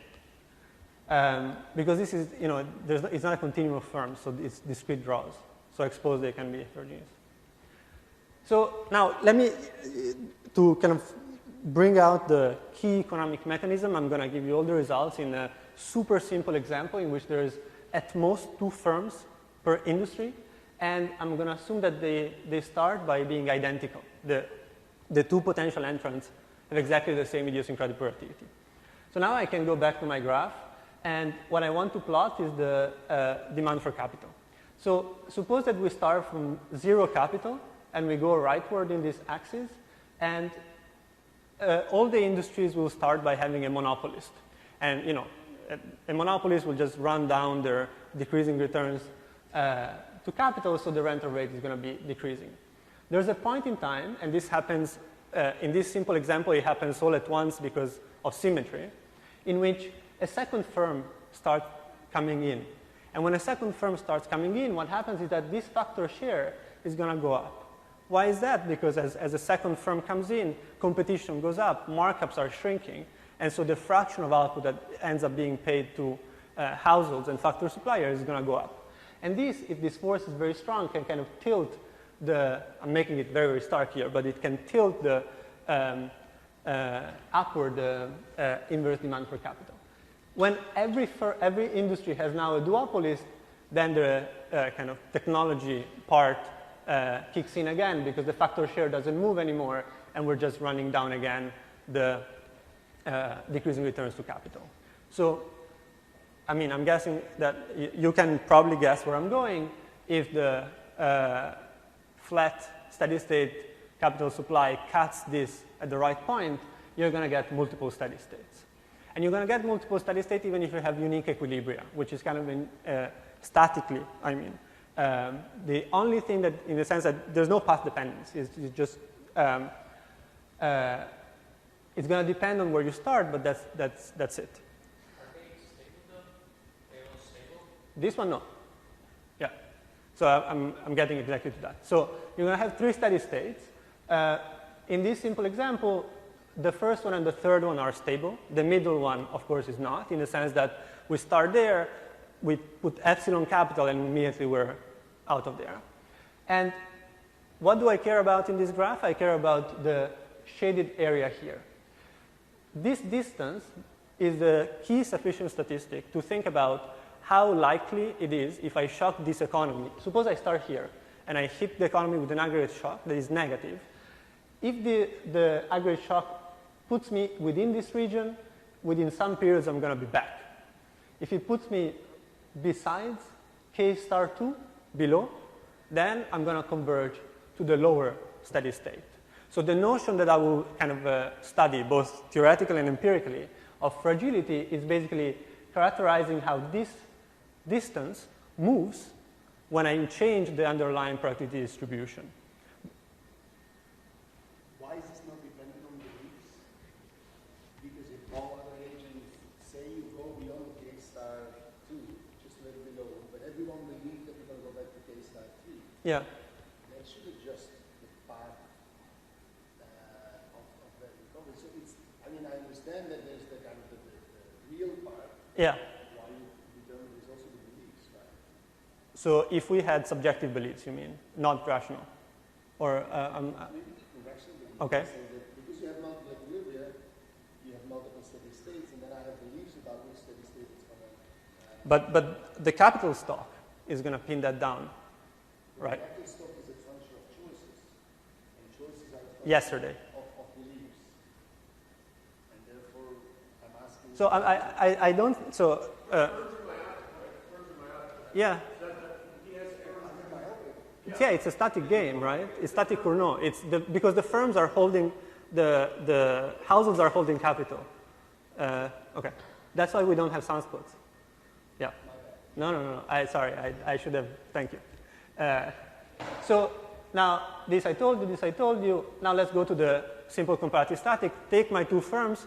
Speaker 7: Because this is, it's not a continuum of firms, so it's discrete draws. So exposed, they can be heterogeneous. So now, let me, to kind of bring out the key economic mechanism, I'm going to give you all the results in a super simple example in which there is at most 2 firms per industry. And I'm going to assume that they start by being identical. The 2 potential entrants have exactly the same idiosyncratic productivity. So now I can go back to my graph. And what I want to plot is the demand for capital. So suppose that we start from 0 capital and we go rightward in this axis, and all the industries will start by having a monopolist. And a monopolist will just run down their decreasing returns to capital, so the rental rate is going to be decreasing. There's a point in time, and this happens, in this simple example, it happens all at once because of symmetry, in which a second firm starts coming in. And when a second firm starts coming in, what happens is that this factor share is going to go up. Why is that? Because as a second firm comes in, competition goes up, markups are shrinking, and so the fraction of output that ends up being paid to households and factor suppliers is going to go up. And this, if this force is very strong, can kind of tilt I'm making it very, very stark here, but it can tilt the upward inverse demand for capital. When every industry has now a duopolist, then the kind of technology part kicks in again because the factor share doesn't move anymore, and we're just running down again the decreasing returns to capital. So, I mean, I'm guessing that you can probably guess where I'm going. If the flat steady state capital supply cuts this at the right point, you're going to get multiple steady states. And you're going to get multiple steady states even if you have unique equilibria, which is kind of statically, I mean. The only thing that, in the sense that there's no path dependence, it's just, it's going to depend on where you start, but that's it.
Speaker 8: Are they stable though? They all stable?
Speaker 7: This one, no. Yeah. So I'm getting exactly to that. So you're going to have 3 steady states. In this simple example, the first one and the third one are stable. The middle one, of course, is not, in the sense that we start there, we put epsilon capital, and immediately we're out of there. And what do I care about in this graph? I care about the shaded area here. this distance is the key sufficient statistic to think about how likely it is if I shock this economy. Suppose I start here and I hit the economy with an aggregate shock that is negative. If the aggregate shock puts me within this region, within some periods I'm going to be back. If it puts me besides K star 2, below, then I'm going to converge to the lower steady state. So the notion that I will kind of study both theoretically and empirically of fragility is basically characterizing how this distance moves when I change the underlying productivity distribution.
Speaker 4: Why is this not dependent on beliefs? Because if all other agents say you go beyond K star 2, just a little below, but everyone believes that you're going to go back to K star 3,
Speaker 7: yeah.
Speaker 4: then should adjust the path of that recovery. So it's, I mean, I understand that there's the kind of the real part.
Speaker 7: Yeah.
Speaker 4: Why you determine is also the beliefs, right?
Speaker 7: So if we had subjective beliefs, you mean, not rational? Or, okay.
Speaker 4: So that because you have multiple equilibria, you have multiple steady states, and then I have beliefs about which steady state is going to...
Speaker 7: But the capital stock is going to pin that down, right?
Speaker 4: The capital stock is a function of choices, and choices are a function
Speaker 7: Yesterday.
Speaker 4: of beliefs. And therefore, I'm asking...
Speaker 7: So I don't, so... yeah. Yeah, it's a static game, right? It's static or no. It's because the firms are holding, the households are holding capital. Okay. That's why we don't have sunspots. Yeah. No. Sorry, I should have, thank you. So now this I told you. Now let's go to the simple comparative static. Take my two firms,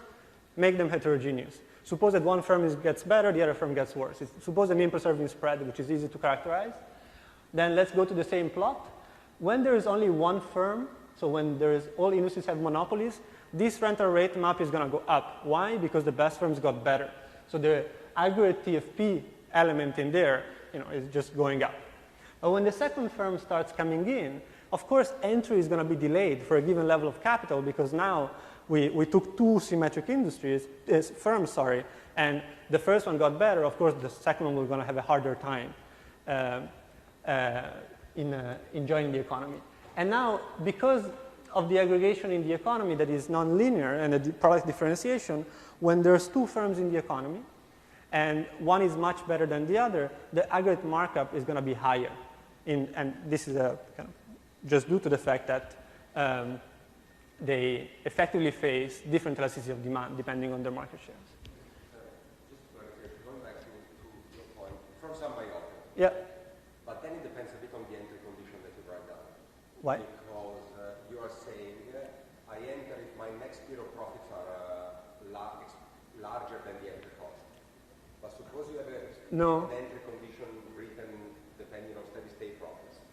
Speaker 7: make them heterogeneous. Suppose that one firm gets better, the other firm gets worse. Suppose a mean preserving spread, which is easy to characterize. Then let's go to the same plot. When there is only one firm, so when there is all industries have monopolies, this rental rate map is going to go up. Why? Because the best firms got better. So the aggregate TFP element in there, is just going up. But when the second firm starts coming in, of course, entry is going to be delayed for a given level of capital because now we took two symmetric firms, and the first one got better. Of course, the second one was going to have a harder time. In joining the economy. And now, because of the aggregation in the economy that is nonlinear and the product differentiation, when there's two firms in the economy and one is much better than the other, the aggregate markup is going to be higher. And this is just due to the fact that they effectively face different elasticity of demand depending on their market shares.
Speaker 5: Just going back to your point, from some myopia.
Speaker 7: Yeah.
Speaker 5: But then it depends a bit on the entry condition that you write down.
Speaker 7: Why?
Speaker 5: Because you are saying, I enter if my next year of profits are larger than the entry cost. But suppose you have an entry condition written depending on steady state profits.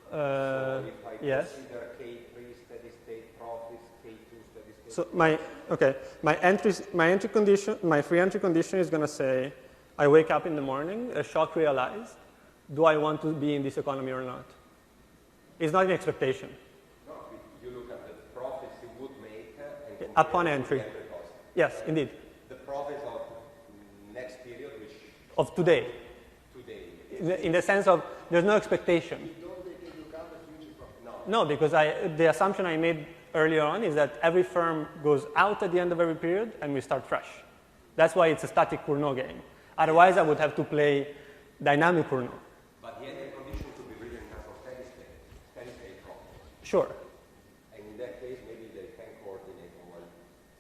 Speaker 5: So if I consider K3 steady state profits, K2 steady state
Speaker 7: So my free entry condition is going to say, I wake up in the morning, a shock realized, do I want to be in this economy or not? It's not an expectation.
Speaker 5: No, you look at the profits you would make and
Speaker 7: upon entry.
Speaker 5: The entry cost.
Speaker 7: Yes, indeed.
Speaker 5: The profits of next period, which...
Speaker 7: Of today. In the sense of, there's no expectation.
Speaker 4: You don't take into account the future profit.
Speaker 7: No, because the assumption I made earlier on is that every firm goes out at the end of every period and we start fresh. That's why it's a static Cournot game. Otherwise, I would have to play dynamic Cournot.
Speaker 5: But the entry condition could be written in terms of steady state profit.
Speaker 7: Sure.
Speaker 5: And in that case, maybe they can coordinate on one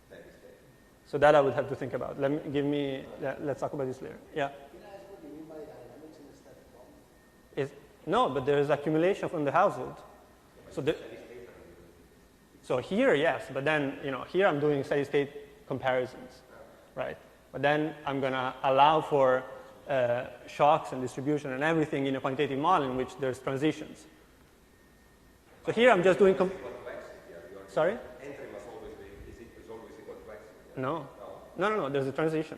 Speaker 5: steady state.
Speaker 7: So that I would have to think about. Let's talk about this later. Yeah.
Speaker 4: Can I ask what you mean by dynamics in a static problem?
Speaker 7: No, but there is accumulation from the household. So here, yes, but then here I'm doing steady state comparisons, right? But then I'm going to allow for shocks and distribution and everything in a quantitative model in which there's transitions. So here I'm just doing... Sorry?
Speaker 5: Entry must always be, is always equal to exit.
Speaker 7: No, there's a transition.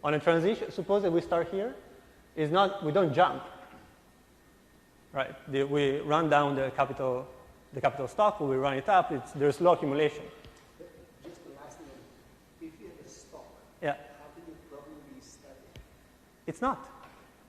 Speaker 7: On a transition, suppose that we start here, we don't jump, right? We run down the capital stock, we run it up, there's low accumulation. Yeah.
Speaker 4: How can your problem be static?
Speaker 7: It's not.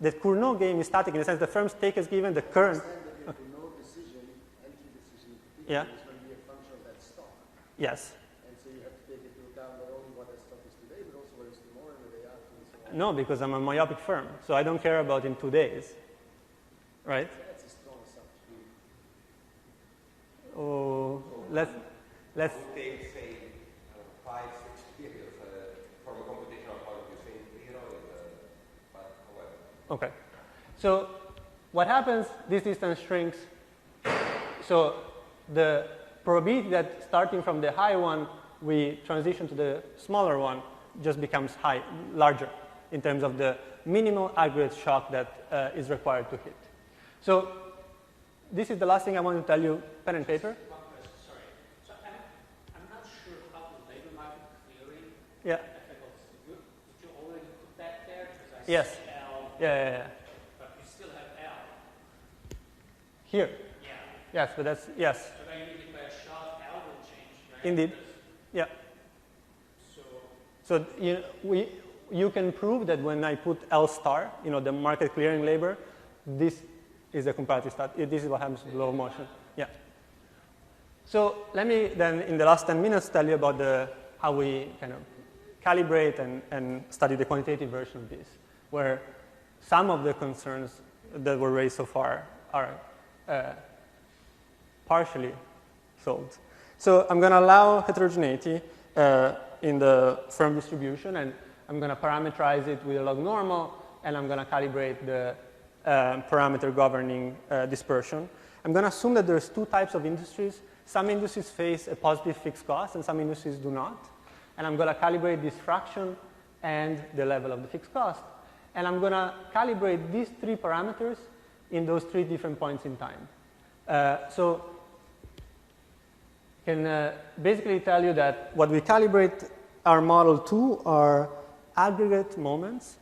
Speaker 7: The Cournot game is static in the sense the firms take as given the current.
Speaker 4: I understand that your Cournot decision, entry decision in particular,
Speaker 7: Yeah.
Speaker 4: is going to be a function of that stock.
Speaker 7: Yes.
Speaker 4: And so you have to take into account not only what that stock is today, but also what it is tomorrow and the day after and so on.
Speaker 7: No, because I'm a myopic firm, so I don't care about in 2 days, right?
Speaker 4: That's a strong assumption.
Speaker 7: Oh, let's.
Speaker 5: Would take, say, 5, 6 periods from a computational point of view, saying 0 is, but however.
Speaker 7: Okay. So what happens? This distance shrinks. So the probability that starting from the high one, we transition to the smaller one, just becomes larger in terms of the minimal aggregate shock that is required to hit. So this is the last thing I want to tell you. Pen and paper.
Speaker 8: One question, sorry. So I'm not sure how the labor market clearing
Speaker 7: Yeah.
Speaker 8: effect of did you already put that there? Because I
Speaker 7: Yes.
Speaker 8: see L,
Speaker 7: Yeah.
Speaker 8: but you still have L.
Speaker 7: Here.
Speaker 8: Yeah.
Speaker 7: Yes, but that's yes.
Speaker 8: So then you declare shock, L will change, right?
Speaker 7: Indeed.
Speaker 8: Because-
Speaker 7: Yeah.
Speaker 8: So
Speaker 7: So you can prove that when I put L star, the market clearing labor, this is a comparative stat. This is what happens with low motion. Yeah. So let me then, in the last 10 minutes, tell you about how we kind of calibrate and study the quantitative version of this, where some of the concerns that were raised so far are partially solved. So I'm going to allow heterogeneity in the firm distribution, and I'm going to parameterize it with a log normal, and I'm going to calibrate the parameter governing dispersion. I'm going to assume that there's 2 types of industries. Some industries face a positive fixed cost, and some industries do not. And I'm going to calibrate this fraction and the level of the fixed cost. And I'm going to calibrate these 3 parameters in those 3 different points in time. So I can basically tell you that what we calibrate our model to are aggregate moments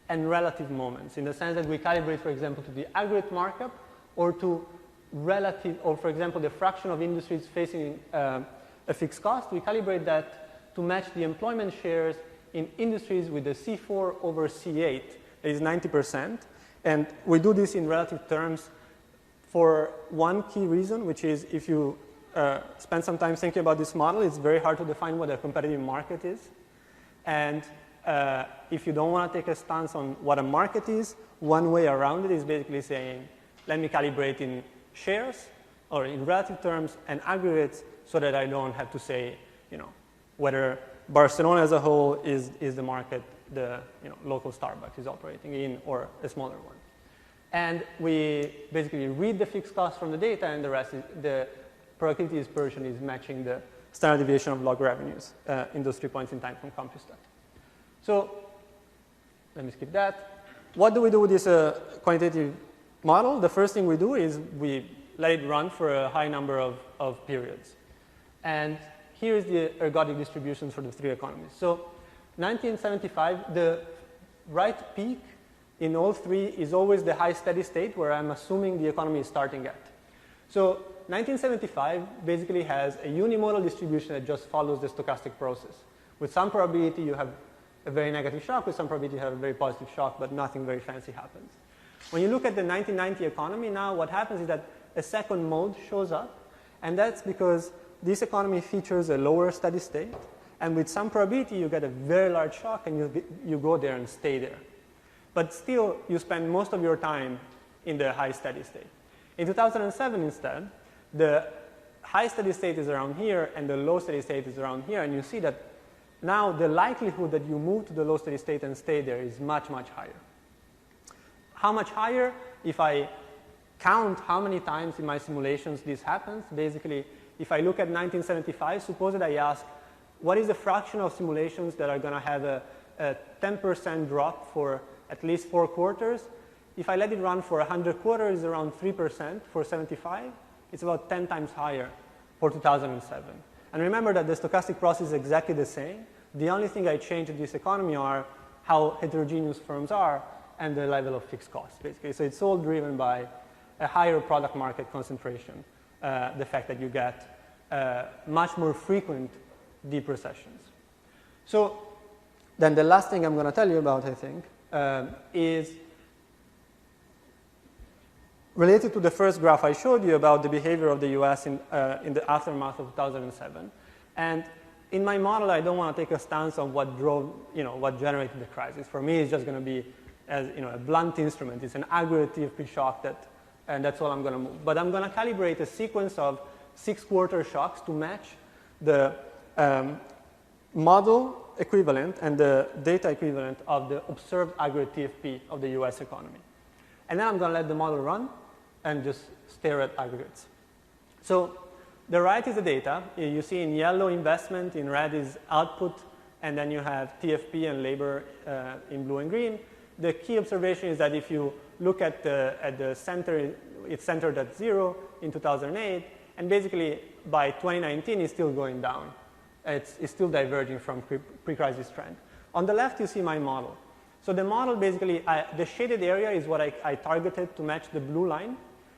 Speaker 7: and relative moments, in the sense that we calibrate, for example, to the aggregate markup or to relative, or for example, the fraction of industries facing a fixed cost. We calibrate that to match the employment shares in industries with a C4 over C8, that is 90%. And we do this in relative terms for one key reason, which is if you spend some time thinking about this model, it's very hard to define what a competitive market is. And if you don't want to take a stance on what a market is, one way around it is basically saying, let me calibrate in shares or in relative terms and aggregates so that I don't have to say, whether Barcelona as a whole is the market the local Starbucks is operating in or a smaller one. And we basically read the fixed cost from the data, and the rest is the productivity dispersion is matching the standard deviation of log revenues in those 3 points in time from CompuStat. So let me skip that. What do we do with this quantitative model? The first thing we do is we let it run for a high number of periods. And here is the ergodic distributions for the 3 economies. So 1975, the right peak in all 3 is always the high steady state where I'm assuming the economy is starting at. So 1975 basically has a unimodal distribution that just follows the stochastic process. With some probability you have a very negative shock, with some probability you have a very positive shock, but nothing very fancy happens. When you look at the 1990 economy now, what happens is that a second mode shows up, and that's because this economy features a lower steady state, and with some probability you get a very large shock and you go there and stay there. But still, you spend most of your time in the high steady state. In 2007 instead, the high steady state is around here and the low steady state is around here, and you see that now the likelihood that you move to the low steady state and stay there is much, much higher. How much higher? If I count how many times in my simulations this happens, basically, if I look at 1975, suppose that I ask, what is the fraction of simulations that are going to have a 10% drop for at least 4 quarters? If I let it run for 100 quarters, it's around 3% for 75. It's about 10 times higher for 2007. And remember that the stochastic process is exactly the same. The only thing I change in this economy are how heterogeneous firms are and the level of fixed costs, basically. So it's all driven by a higher product market concentration, the fact that you get much more frequent deep recessions. So then the last thing I'm going to tell you about, I think, is related to the first graph I showed you about the behavior of the US in the aftermath of 2007. And in my model, I don't want to take a stance on what drove, what generated the crisis. For me, it's just going to be as a blunt instrument. It's an aggregative pre-shock and that's all I'm going to move. But I'm going to calibrate a sequence of 6-quarter shocks to match the model equivalent and the data equivalent of the observed aggregate TFP of the US economy. And then I'm going to let the model run and just stare at aggregates. So the right is the data. You see in yellow investment, in red is output, and then you have TFP and labor in blue and green. The key observation is that if you look at the center, it's centered at 0 in 2008, and basically by 2019 it's still going down. It's still diverging from pre-crisis trend. On the left you see my model. So the model basically, the shaded area is what I targeted to match the blue line.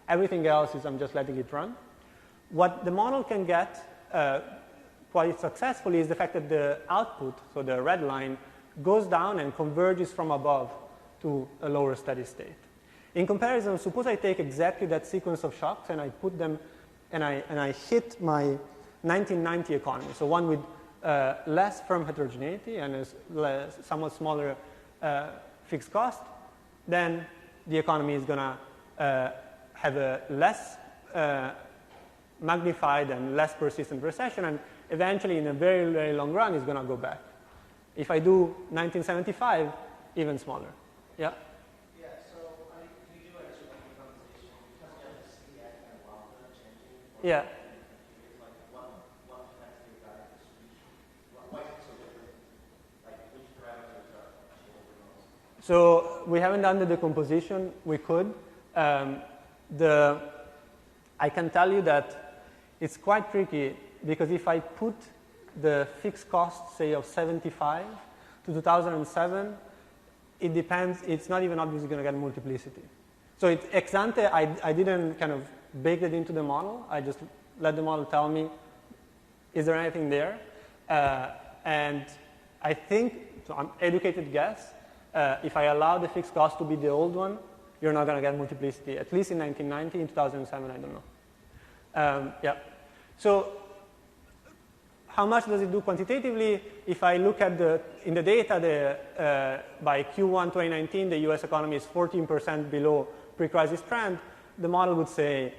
Speaker 7: Everything else is I'm just letting it run. What the model can get quite successfully is the fact that the output, so the red line, goes down and converges from above to a lower steady state. In comparison, suppose I take exactly that sequence of shocks and I put them, and I hit my 1990 economy, so one with less firm heterogeneity and a somewhat smaller fixed cost, then the economy is going to have a less magnified and less persistent recession, and eventually in a very, very long run is going to go back. If I do 1975, even smaller. Yeah?
Speaker 2: Yeah, so we do actually like a conversation because you have this and lambda changing.
Speaker 7: Yeah.
Speaker 2: Like what affects the ergodic distribution? Why is it so different? Like which parameters are changing the most?
Speaker 7: So we haven't done the decomposition. We could. I can tell you that it's quite tricky because if I put the fixed cost, say, of 75 to 2007, it depends. It's not even obviously going to get multiplicity. So it's ex ante, I didn't kind of bake it into the model. I just let the model tell me, is there anything there? And I think, so I'm educated guess, if I allow the fixed cost to be the old one, you're not going to get multiplicity, at least in 1990. In 2007, I don't know. Yeah. So how much does it do quantitatively? If I look at in the data, by Q1 2019, the US economy is 14% below pre-crisis trend. The model would say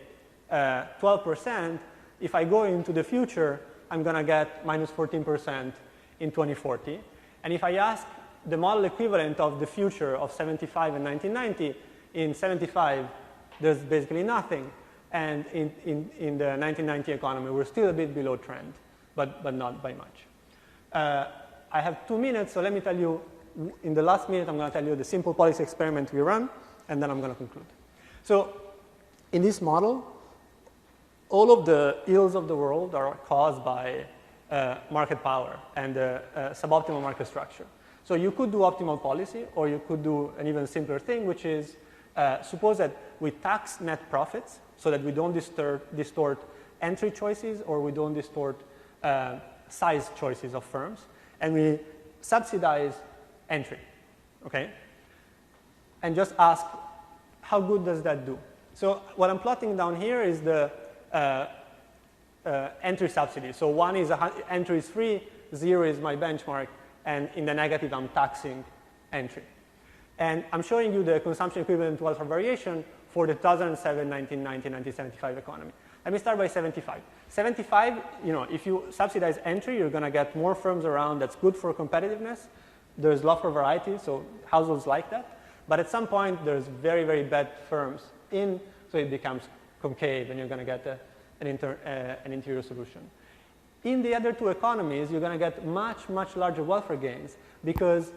Speaker 7: 12%. If I go into the future, I'm going to get minus 14% in 2040. And if I ask the model equivalent of the future of 75 and 1990, in 75, there's basically nothing. And in the 1990 economy, we're still a bit below trend, but not by much. I have 2 minutes, so let me tell you, in the last minute, I'm going to tell you the simple policy experiment we run, and then I'm going to conclude. So in this model, all of the ills of the world are caused by market power and suboptimal market structure. So you could do optimal policy, or you could do an even simpler thing, which is suppose that we tax net profits so that we don't distort entry choices, or we don't distort size choices of firms, and we subsidize entry, okay? And just ask, how good does that do? So what I'm plotting down here is the entry subsidy. So 1 is entry is free, 0 is my benchmark, and in the negative, I'm taxing entry. And I'm showing you the consumption equivalent welfare variation for the 2007, 1990, 1975 economy. Let me start by 75. 75, if you subsidize entry, you're going to get more firms around. That's good for competitiveness. There's love for variety, so households like that. But at some point, there's very, very bad firms in, so it becomes concave, and you're going to get an interior solution. In the other two economies, you're going to get much, much larger welfare gains, because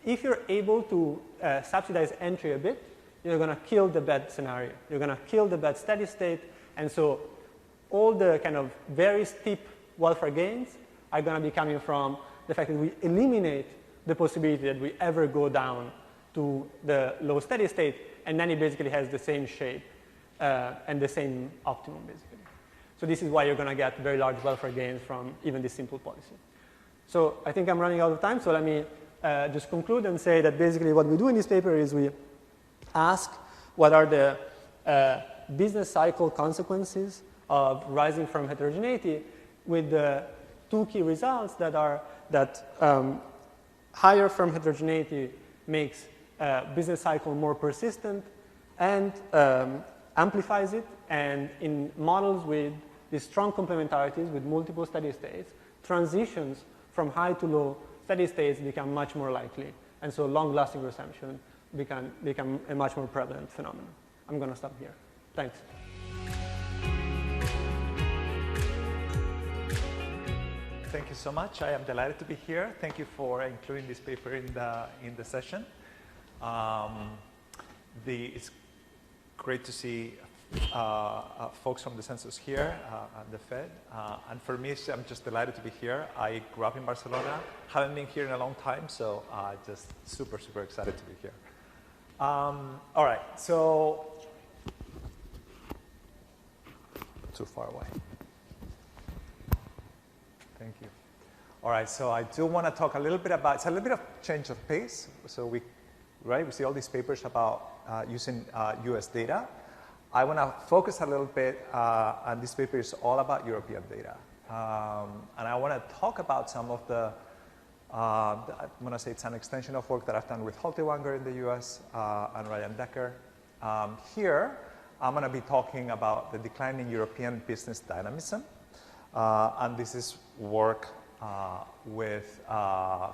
Speaker 7: if you're able to subsidize entry a bit, you're going to kill the bad scenario. You're going to kill the bad steady state. And so all the kind of very steep welfare gains are going to be coming from the fact that we eliminate the possibility that we ever go down to the low steady state, and then it basically has the same shape and the same optimum, basically. So this is why you're going to get very large welfare gains from even this simple policy. So I think I'm running out of time, so let me just conclude and say that basically what we do in this paper is we ask what are the business cycle consequences of rising from heterogeneity, with the two key results that are that higher firm heterogeneity makes business cycle more persistent and amplifies it, and in models with these strong complementarities with multiple steady states, transitions from high to low steady states become much more likely, and so long-lasting resumption become a much more prevalent phenomenon. I'm going to stop here. Thanks.
Speaker 9: Thank you so much. I am delighted to be here. Thank you for including this paper in the session. It's great to see folks from the census here and the Fed. And for me, I'm just delighted to be here. I grew up in Barcelona. Haven't been here in a long time, so just super, super excited to be here. All right, so too far away. Thank you. All right, so I do want to talk a little bit about, it's a little bit of change of pace. So we see all these papers about using US data. I want to focus a little bit, and this paper is all about European data. And I want to talk about some of the, I'm going to say it's an extension of work that I've done with Holtewanger in the US and Ryan Decker. Here, I'm going to be talking about the decline in European business dynamism. And this is work with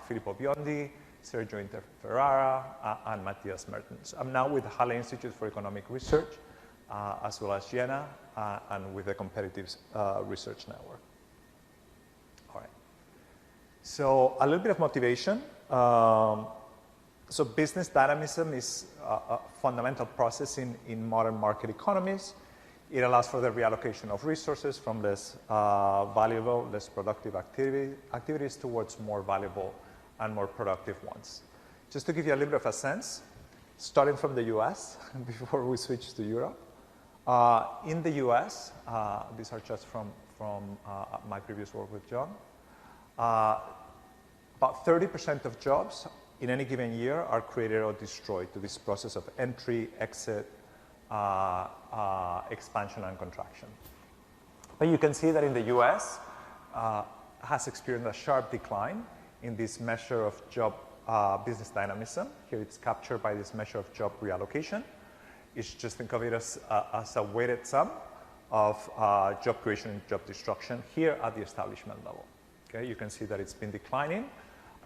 Speaker 9: Filippo Biondi, Sergio Inferrera, and Matthias Mertens. I'm now with the Halle Institute for Economic Research, as well as Jena, and with the Competitive Research Network. All right. So a little bit of motivation. So business dynamism is a fundamental process in modern market economies. It allows for the reallocation of resources from less valuable, less productive activities towards more valuable and more productive ones. Just to give you a little bit of a sense, starting from the US, before we switch to Europe. In the US, these are just from my previous work with John, about 30% of jobs in any given year are created or destroyed through this process of entry, exit, expansion and contraction. But you can see that in the US has experienced a sharp decline in this measure of job business dynamism. Here it's captured by this measure of job reallocation. It's just think of it as a weighted sum of job creation and job destruction here at the establishment level. Okay, you can see that it's been declining.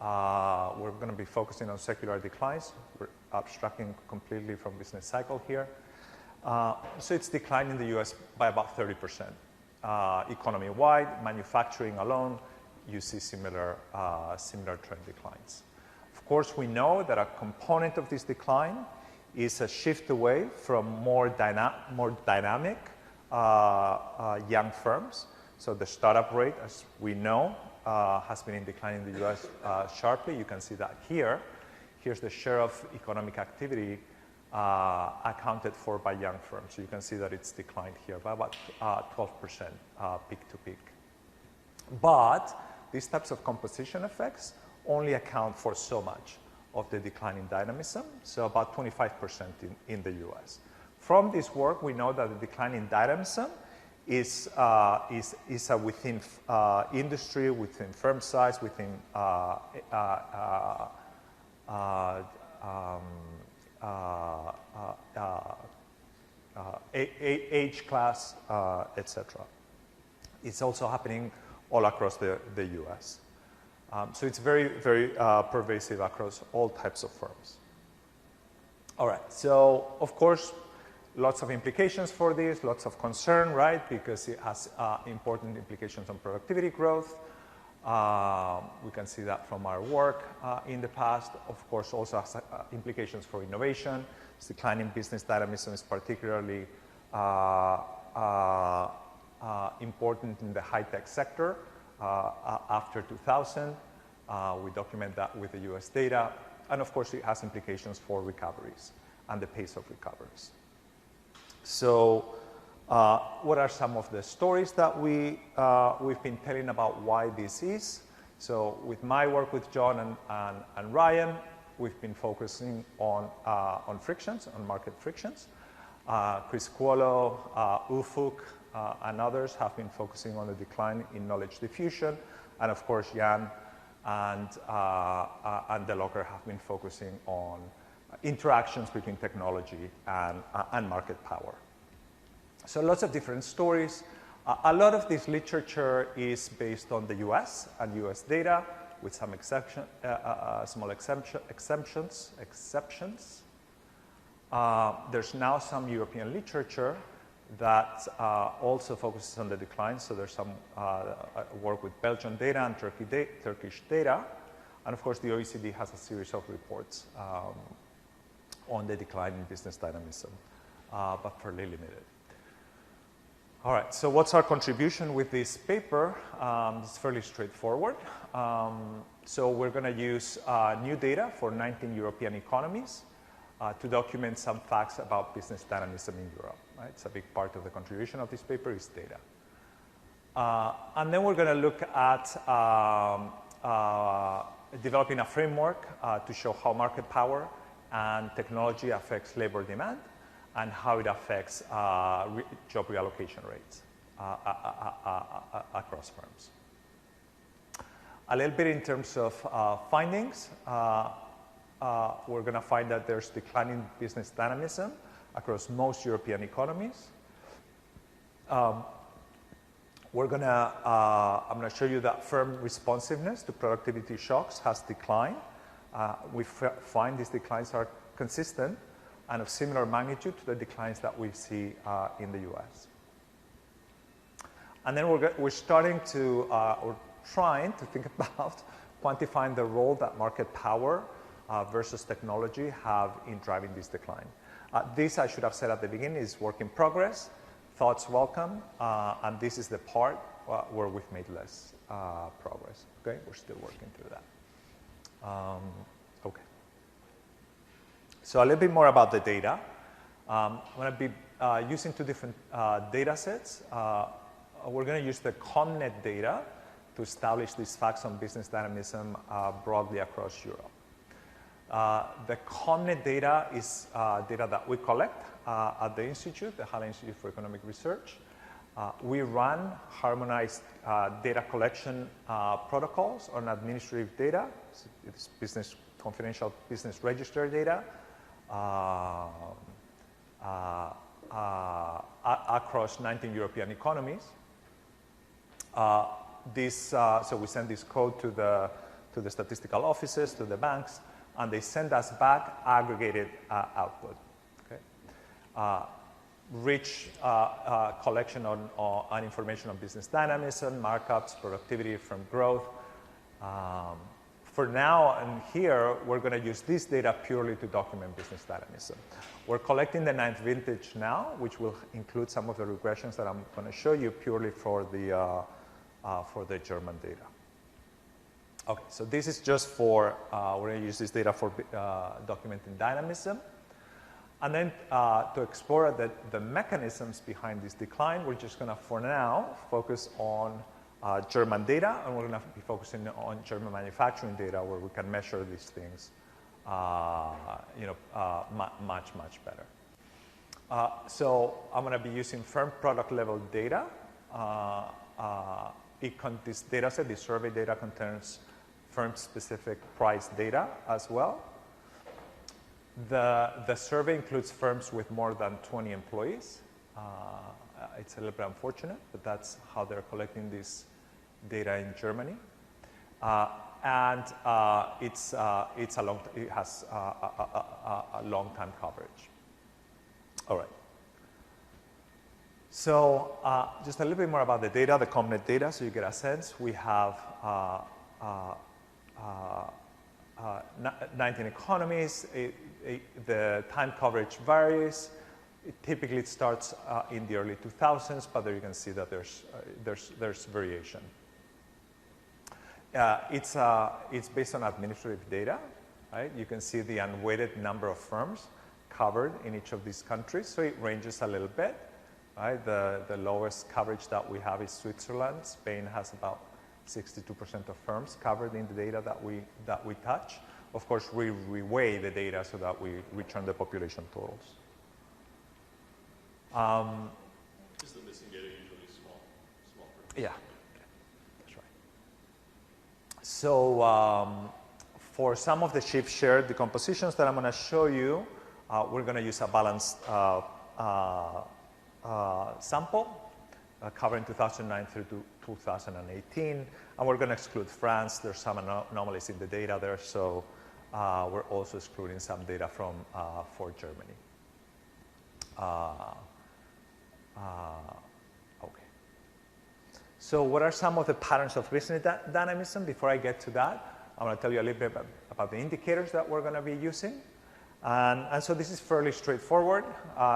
Speaker 9: We're going to be focusing on secular declines. We're abstracting completely from business cycle here. So it's declined in the US by about 30%. Economy-wide, manufacturing alone, you see similar trend declines. Of course, we know that a component of this decline is a shift away from more dynamic young firms. So the startup rate, as we know, has been in decline in the US sharply. You can see that here. Here's the share of economic activity accounted for by young firms. So you can see that it's declined here by about 12% peak to peak. But these types of composition effects only account for so much of the decline in dynamism, so about 25% in the US. From this work, we know that the decline in dynamism is within industry, within firm size, within age class, etc. It's also happening all across the US. So it's very, very pervasive across all types of firms. All right, so of course, lots of implications for this, lots of concern, right? Because it has important implications on productivity growth. We can see that from our work in the past. Of course, also has implications for innovation. This decline in business dynamism is particularly important in the high-tech sector after 2000. We document that with the US data. And of course, it has implications for recoveries and the pace of recoveries. So what are some of the stories that we've been telling about why this is? So with my work with John and Ryan, we've been focusing on frictions, on market frictions. Chris Cuolo, Ufuk, and others have been focusing on the decline in knowledge diffusion. And of course, Jan and DeLocker have been focusing on interactions between technology and market power. So lots of different stories. A lot of this literature is based on the US and US data with some small exceptions. There's now some European literature that also focuses on the decline. So there's some work with Belgian data and Turkish data. And of course, the OECD has a series of reports on the decline in business dynamism, but fairly limited. All right, so what's our contribution with this paper? It's fairly straightforward. So we're going to use new data for 19 European economies to document some facts about business dynamism in Europe. Right? It's a big part of the contribution of this paper is data. And then we're going to look at developing a framework to show how market power and technology affects labor demand and how it affects job reallocation rates across firms. A little bit in terms of findings, we're going to find that there's declining business dynamism across most European economies. I'm going to show you that firm responsiveness to productivity shocks has declined. We find these declines are consistent and of similar magnitude to the declines that we see in the US. And then we're starting to, we're trying to think about quantifying the role that market power versus technology have in driving this decline. This, I should have said at the beginning, is work in progress, thoughts welcome, and this is the part where we've made less progress. Okay, we're still working through that. Okay. So a little bit more about the data. I'm going to be using two different data sets. We're going to use the ComNet data to establish these facts on business dynamism broadly across Europe. The ComNet data is data that we collect at the Institute, the Halle Institute for Economic Research. We run harmonized data collection protocols on administrative data. So it's confidential business register data across 19 European economies. So we send this code to the statistical offices, to the banks, and they send us back aggregated output. Okay? Rich collection on information on business dynamism, markups, productivity from growth. For now and here, we're going to use this data purely to document business dynamism. We're collecting the 9th vintage now, which will include some of the regressions that I'm going to show you purely for the German data. Okay, so this is just for, we're going to use this data for documenting dynamism. And then to explore the mechanisms behind this decline, we're just going to, for now, focus on German data, and we're going to be focusing on German manufacturing data where we can measure these things much, much better. So I'm going to be using firm product level data. This data set, this survey data contains firm-specific price data as well. The survey includes firms with more than 20 employees. It's a little bit unfortunate, but that's how they're collecting this data in Germany. And it has a long-time coverage. All right. So just a little bit more about the data, the ComNet data, so you get a sense. We have 19 economies. The time coverage varies. Typically, it starts in the early 2000s, but there you can see that there's variation. It's based on administrative data, right? You can see the unweighted number of firms covered in each of these countries, so it ranges a little bit, right? The lowest coverage that we have is Switzerland. Spain has about 62% of firms covered in the data that we touch. Of course, we reweigh the data so that we return the population totals.
Speaker 6: Is the missing data usually small firms?
Speaker 9: Yeah, that's right. So for some of the shift shared decompositions that I'm going to show you, we're going to use a balanced sample covering 2009 through to 2018, and we're going to exclude France. There's some anomalies in the data there, so we're also excluding some data from for Germany. Okay. So what are some of the patterns of business dynamism? Before I get to that, I'm going to tell you a little bit about the indicators that we're going to be using. And so this is fairly straightforward,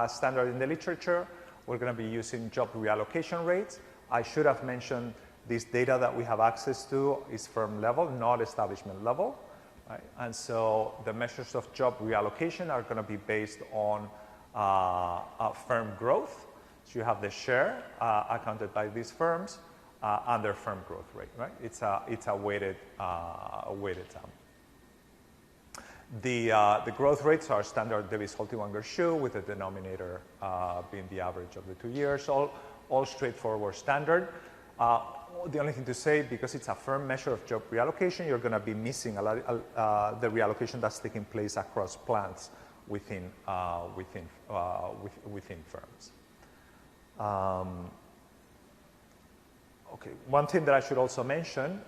Speaker 9: standard in the literature. We're going to be using job reallocation rates. I should have mentioned this data that we have access to is firm level, not establishment level. Right? And so the measures of job reallocation are going to be based on firm growth. So you have the share accounted by these firms and their firm growth rate. Right? It's a weighted sum. The growth rates are standard Davis-Holty-Wanger-Schuh, with the denominator being the average of the 2 years. All straightforward standard. The only thing to say, because it's a firm measure of job reallocation, you're going to be missing a lot the reallocation that's taking place across plants within firms. Okay, one thing that I should also mention,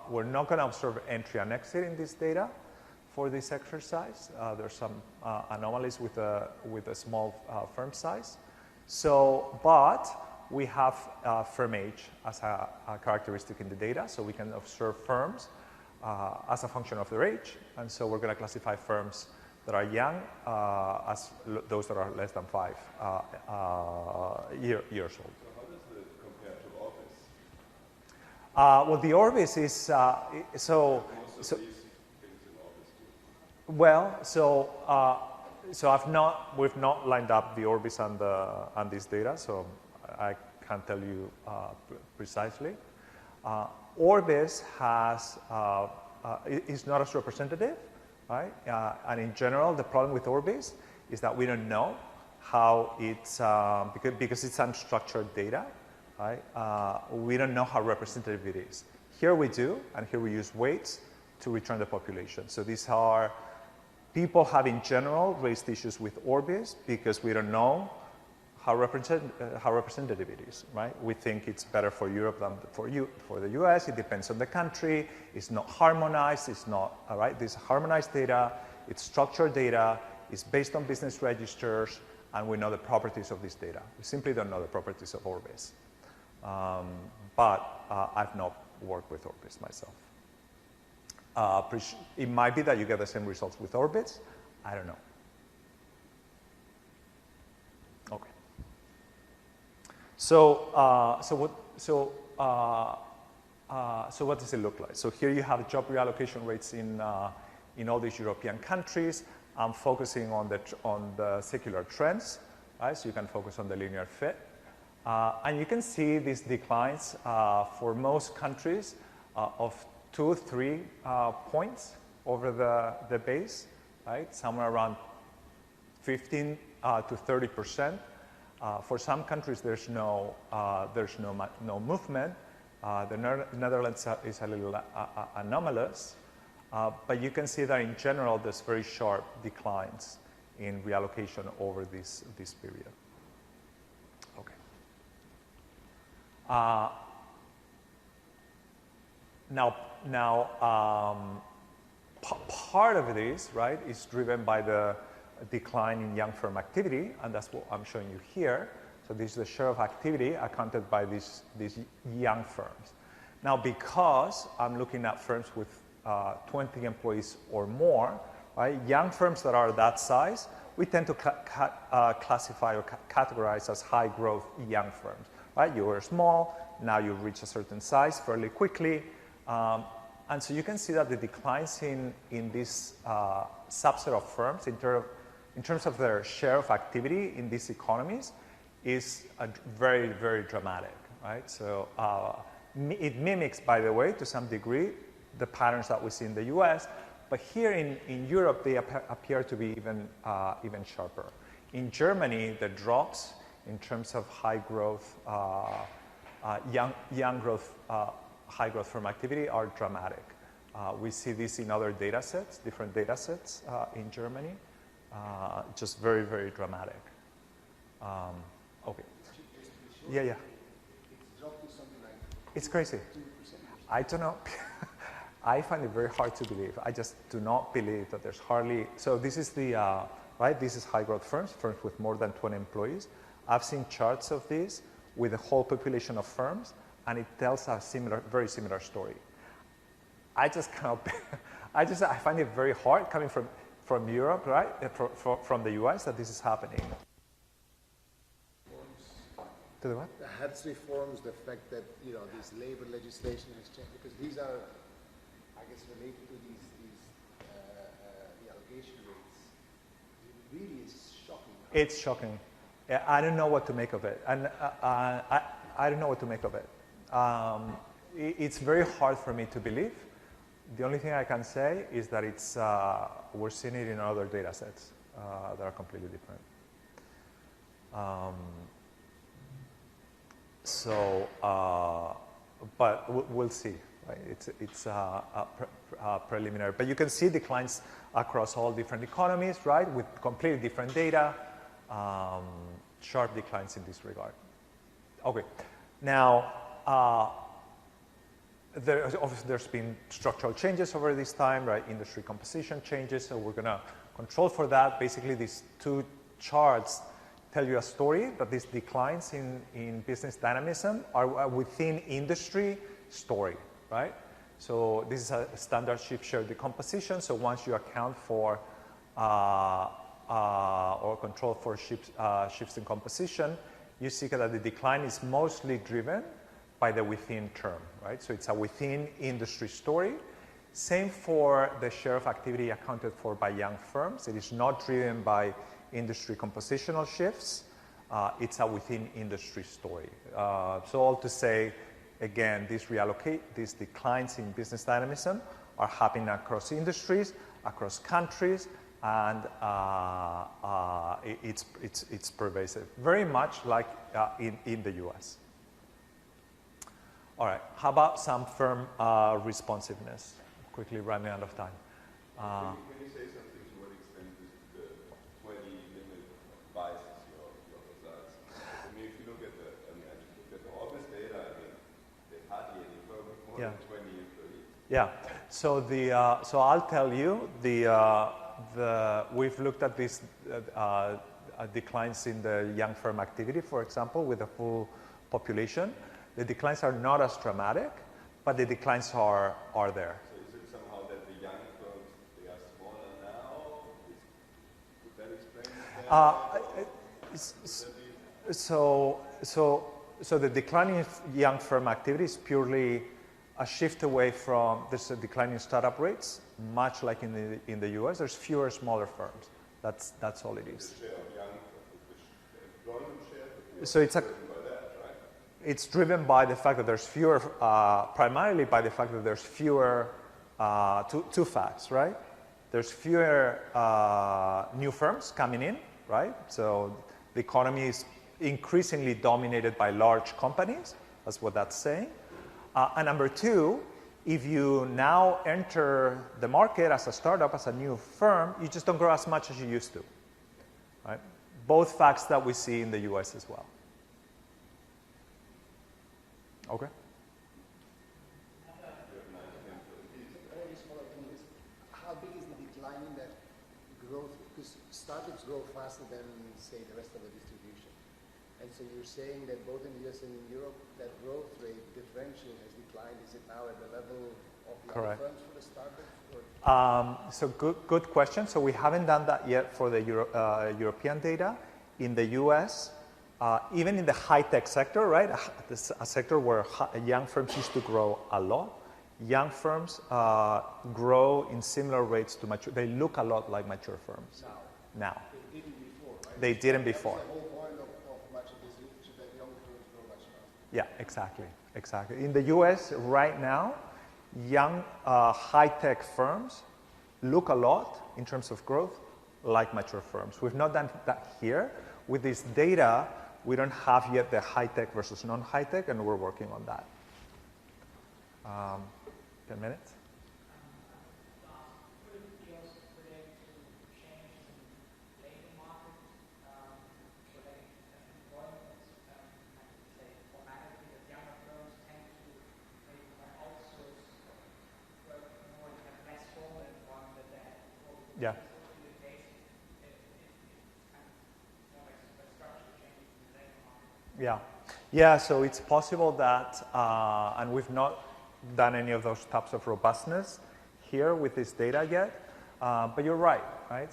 Speaker 9: we're not going to observe entry and exit in this data for this exercise. There's some anomalies with a small firm size. So, but we have firm age as a characteristic in the data, so we can observe firms as a function of their age, and so we're going to classify firms that are young as those that are less than 5 years old.
Speaker 1: So how does it compare to Orbis?
Speaker 9: Well, the Orbis is so. Well, we've not lined up the Orbis and this data, so I can't tell you precisely. Orbis is not as representative, right? And in general, the problem with Orbis is that we don't know how it's because it's unstructured data, right? We don't know how representative it is. Here we do, and here we use weights to return the population. So these are people have in general raised issues with Orbis because we don't know how representative it is, right? We think it's better for Europe than for the US. It depends on the country. It's not harmonized. It's not, all right? This is harmonized data. It's structured data. It's based on business registers, and we know the properties of this data. We simply don't know the properties of Orbis. But I've not worked with Orbis myself. It might be that you get the same results with Orbis. I don't know. Okay. So what does it look like? So here you have job reallocation rates in all these European countries. I'm focusing on the secular trends, right? So you can focus on the linear fit. And you can see these declines for most countries of 2-3 points over the base, right? Somewhere around 15 to 30%. For some countries, there's no movement. The Netherlands is a little anomalous, but you can see that in general, there's very sharp declines in reallocation over this period. Okay. Part of this, right, is driven by the decline in young firm activity, and that's what I'm showing you here. So this is the share of activity accounted by these young firms. Now, because I'm looking at firms with 20 employees or more, right, young firms that are that size, we tend to classify or categorize as high growth young firms, right? You were small, now you reach a certain size fairly quickly. And so you can see that the declines in this subset of firms in terms of their share of activity in these economies is very, very dramatic, right? So It mimics, by the way, to some degree, the patterns that we see in the US, but here in Europe, they appear to be even sharper. In Germany, the drops in terms of high growth, young growth, high growth firm activity are dramatic. We see this in other data sets, different data sets in Germany, just very, very dramatic. Okay. Yeah, yeah.
Speaker 4: It's dropped to something like
Speaker 9: it's crazy.
Speaker 4: 2%.
Speaker 9: I don't know. I find it very hard to believe. I just do not believe that there's hardly. So this is the right. This is high growth firms with more than 20 employees. I've seen charts of this with the whole population of firms, and it tells a very similar story. I just cannot. I find it very hard coming from Europe, right? From the US, that this is happening. To the what?
Speaker 4: The HETS reforms, the fact that this labor legislation has changed, because these are, I guess, related to the allocation rates. It really is shocking.
Speaker 9: It's shocking. Yeah, I don't know what to make of it, and I don't know what to make of it. It's very hard for me to believe. The only thing I can say is that it's we're seeing it in other data sets that are completely different. But we'll see. Right? It's preliminary, but you can see declines across all different economies, right? With completely different data, sharp declines in this regard. Okay, now there's been structural changes over this time, right? Industry composition changes, so we're going to control for that. Basically, these two charts tell you a story that these declines in business dynamism are within industry story, right? So this is a standard shift share decomposition. So once you account for or control for shifts in composition, you see that the decline is mostly driven by the within term, right? So it's a within industry story. Same for the share of activity accounted for by young firms. It is not driven by industry compositional shifts. It's a within industry story. So all to say, again, these declines in business dynamism are happening across industries, across countries, and it's pervasive, very much like in the US. All right, how about some firm responsiveness? Quickly running out of time.
Speaker 1: Can you say something to what extent the 20 limit biases your results? I mean, if you look at the August data, I mean, there's hardly any firm with more than 20 employees.
Speaker 9: Yeah. So so I'll tell you we've looked at these declines in the young firm activity, for example, with the full population. The declines are not as dramatic, but the declines are there.
Speaker 1: So is it somehow that the young firms, they are smaller now? Could that explain that?
Speaker 9: So the decline in young firm activity is purely a shift away from, there's a decline in startup rates, much like in the US. There's fewer smaller firms. That's all it is.
Speaker 1: The share of young firms, the employment share?
Speaker 9: So it's driven by the fact that there's fewer, primarily by the fact that there's fewer, two facts, right? There's fewer new firms coming in, right? So the economy is increasingly dominated by large companies. That's what that's saying. And number two, if you now enter the market as a startup, as a new firm, you just don't grow as much as you used to, right? Both facts that we see in the US as well. Okay.
Speaker 4: Very smaller thing is, how big is the decline in that growth? Because startups grow faster than, say, the rest of the distribution. And so you're saying that both in the US and in Europe, that growth rate differential has declined. Is it now at the level of the other firms for the startups?
Speaker 9: So good question. So we haven't done that yet for the European data. In the US, even in the high-tech sector, right, a sector where young firms used to grow a lot, young firms grow in similar rates to mature. They look a lot like mature firms now.
Speaker 4: They didn't before, right?
Speaker 9: They didn't before.
Speaker 4: That's the whole point of much of this research, that young firms grow much faster.
Speaker 9: Yeah, exactly. In the US right now, young high-tech firms look a lot in terms of growth like mature firms. We've not done that here. With this data, we don't have yet the high-tech versus non-high-tech, and we're working on that. 10 minutes?
Speaker 8: Could it be also related to changes in labor market, related to employment, say formality that younger firms tend to maybe outsource work more and have less formal employment than they had before?
Speaker 9: Yeah. Yeah, so it's possible that, and we've not done any of those types of robustness here with this data yet, but you're right?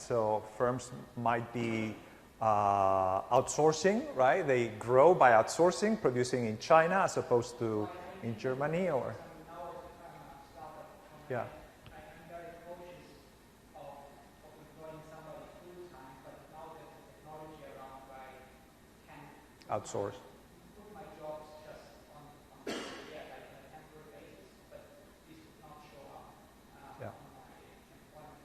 Speaker 9: So firms might be outsourcing, right? They grow by outsourcing, producing in China as opposed to in Germany, or yeah. Outsource.
Speaker 8: Put my jobs just on like on a temporary basis, but this would not show up on my employment.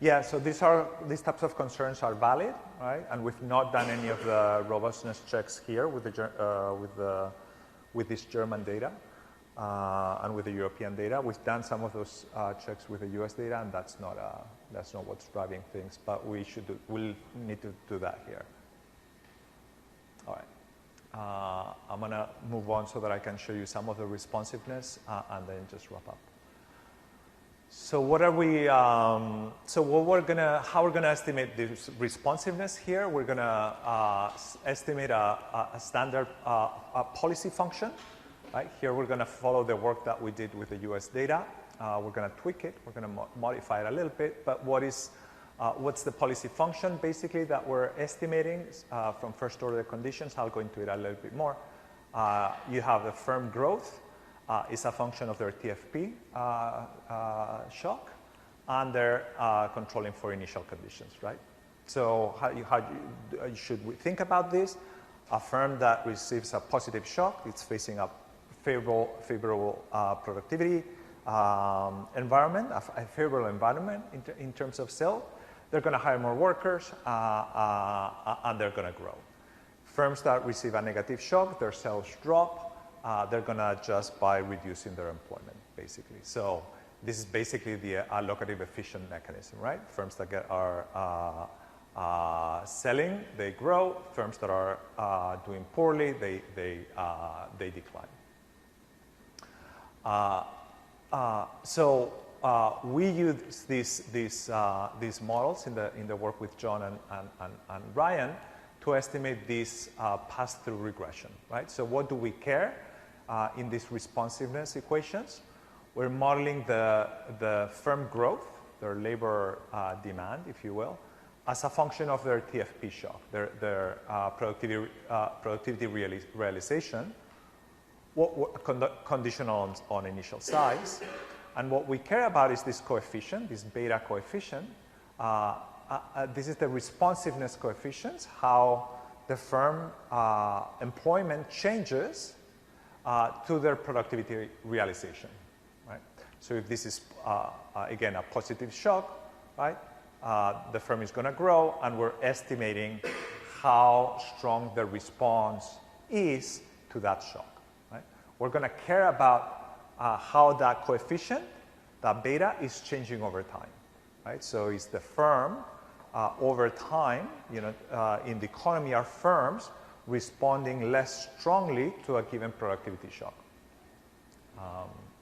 Speaker 9: Yeah. So these types of concerns are valid, right? And we've not done any of the robustness checks here with this German data and with the European data. We've done some of those checks with the US data, and that's not what's driving things. But we'll need to do that here. All right, I'm gonna move on so that I can show you some of the responsiveness and then just wrap up. So what are we? How we're gonna estimate this responsiveness here? We're gonna estimate a standard policy function. Right here, we're gonna follow the work that we did with the U.S. data. We're gonna tweak it. We're gonna modify it a little bit. But what's the policy function basically that we're estimating from first order conditions? I'll go into it a little bit more. You have the firm growth is a function of their TFP shock, and they're controlling for initial conditions, right? So how should we think about this? A firm that receives a positive shock, it's facing a favorable productivity environment, a favorable environment in terms of sales. They're going to hire more workers, and they're going to grow. Firms that receive a negative shock, their sales drop, they're going to adjust by reducing their employment, basically. So this is basically the allocative efficient mechanism, right? Firms that are selling, they grow. Firms that are doing poorly, they decline. We use these models in the work with John and Ryan to estimate this pass-through regression, right? So what do we care in these responsiveness equations? We're modeling the firm growth, their labor demand, if you will, as a function of their TFP shock, their productivity realization, conditional on initial size. And what we care about is this coefficient, this beta coefficient. This is the responsiveness coefficient, how the firm employment changes to their productivity realization, right? So if this is, again, a positive shock, right, the firm is going to grow, and we're estimating how strong the response is to that shock, right? We're going to care about how that coefficient, that beta, is changing over time, right? So is the firm over time, in the economy, are firms responding less strongly to a given productivity shock?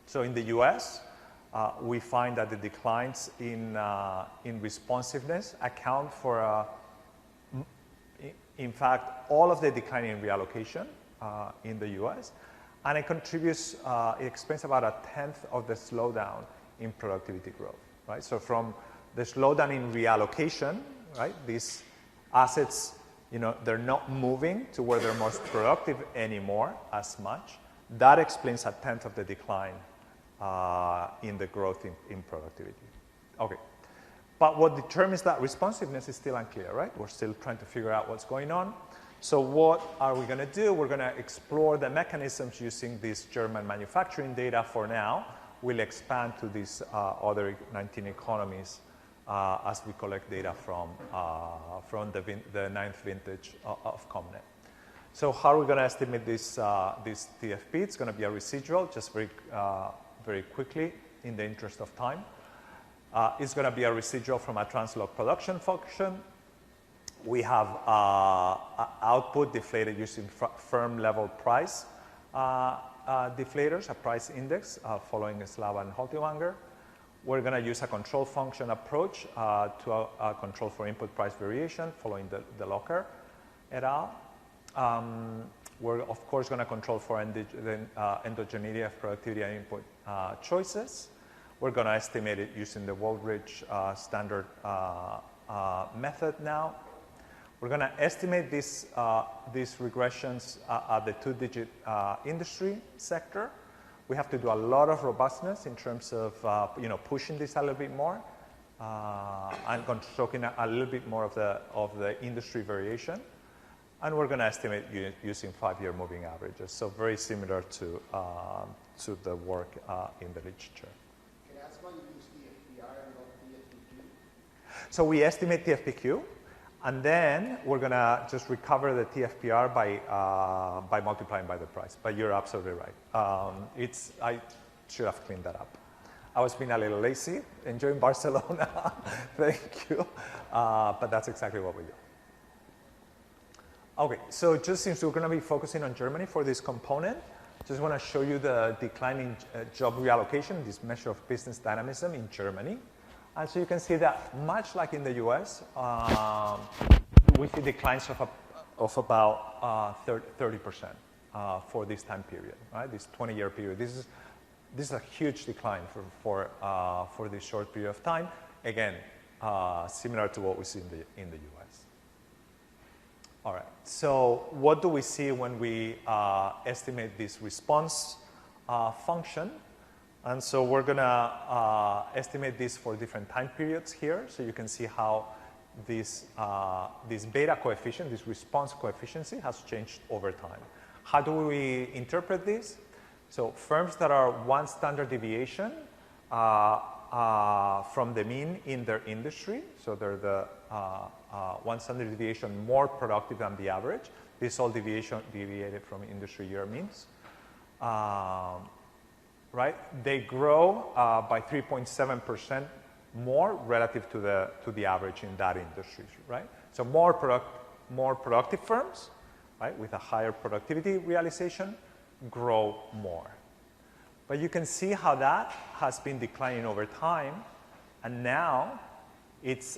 Speaker 9: So in the US, we find that the declines in responsiveness account for, in fact, all of the decline in reallocation in the US. And it contributes, it explains about 1/10 of the slowdown in productivity growth, right? So from the slowdown in reallocation, right, these assets, they're not moving to where they're most productive anymore as much. That explains 1/10 of the decline in the growth in productivity. Okay. But what determines that responsiveness is still unclear, right? We're still trying to figure out what's going on. So what are we going to do? We're going to explore the mechanisms using this German manufacturing data for now. We'll expand to these other 19 economies as we collect data from the ninth vintage of Comnet. So how are we going to estimate this TFP? It's going to be a residual, just very quickly in the interest of time. It's going to be a residual from a translog production function. We have output deflated using firm level price deflators, a price index following Slava and Haltiwanger. We're going to use a control function approach to control for input price variation following the Locker et al. We're of course going to control for endogeneity of productivity and input choices. We're going to estimate it using the Woolridge standard method now. We're going to estimate these regressions at the two-digit industry sector. We have to do a lot of robustness in terms of pushing this a little bit more and constructing a little bit more of the industry variation. And we're going to estimate using 5-year moving averages. So very similar to the work in the literature.
Speaker 4: Can I ask why you use TFPR and not TFPQ?
Speaker 9: So we estimate TFPQ. And then we're going to just recover the TFPR by multiplying by the price. But you're absolutely right. I should have cleaned that up. I was being a little lazy, enjoying Barcelona. Thank you. But that's exactly what we do. Okay, so just since we're going to be focusing on Germany for this component, just want to show you the declining job reallocation, this measure of business dynamism in Germany. And so you can see that much like in the US, we see declines of about 30% for this time period, right? This 20-year period. This is a huge decline for this short period of time. Again, similar to what we see in the US. All right. So what do we see when we estimate this response function? And so we're going to estimate this for different time periods here. So you can see how this beta coefficient, this response coefficient has changed over time. How do we interpret this? So firms that are one standard deviation from the mean in their industry, so they're the one standard deviation more productive than the average. This all deviated from industry year means. Right? They grow by 3.7% more relative to the average in that industry, right? So more productive firms, right, with a higher productivity realization grow more. But you can see how that has been declining over time, and now it's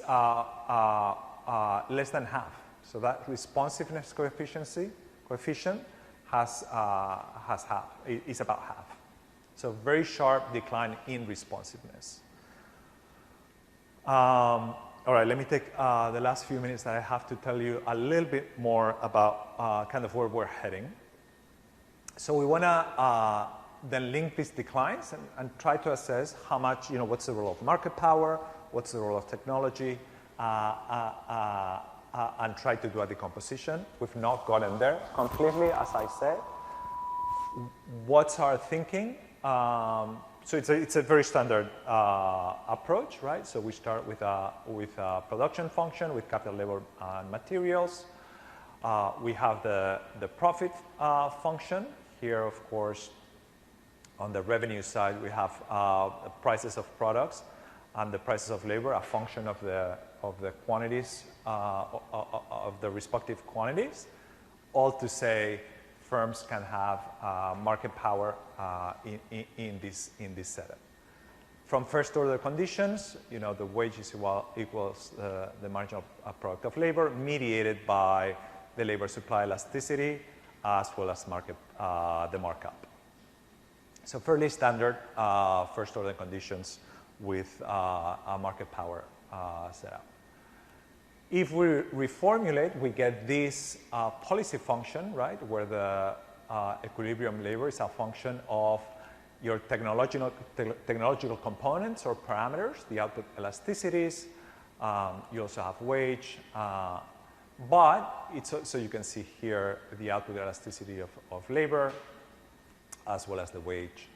Speaker 9: less than half. So that responsiveness coefficient has half, is about half. So very sharp decline in responsiveness. All right, let me take the last few minutes that I have to tell you a little bit more about kind of where we're heading. So we want to then link these declines and try to assess how much, what's the role of market power, what's the role of technology, and try to do a decomposition. We've not gotten there completely, as I said. What's our thinking? So it's a very standard approach, right? So we start with a production function with capital, labor, and materials. We have the profit function. Here, of course, on the revenue side, we have the prices of products and the prices of labor, a function of the quantities, of the respective quantities, all to say firms can have market power in this setup. From first order conditions, the wages equals the marginal product of labor mediated by the labor supply elasticity as well as the markup. So fairly standard first order conditions with a market power setup. If we reformulate, we get this policy function, right, where the equilibrium labor is a function of your technological components or parameters, the output elasticities. You also have wage, But it's, so you can see here the output elasticity of labor as well as the wage.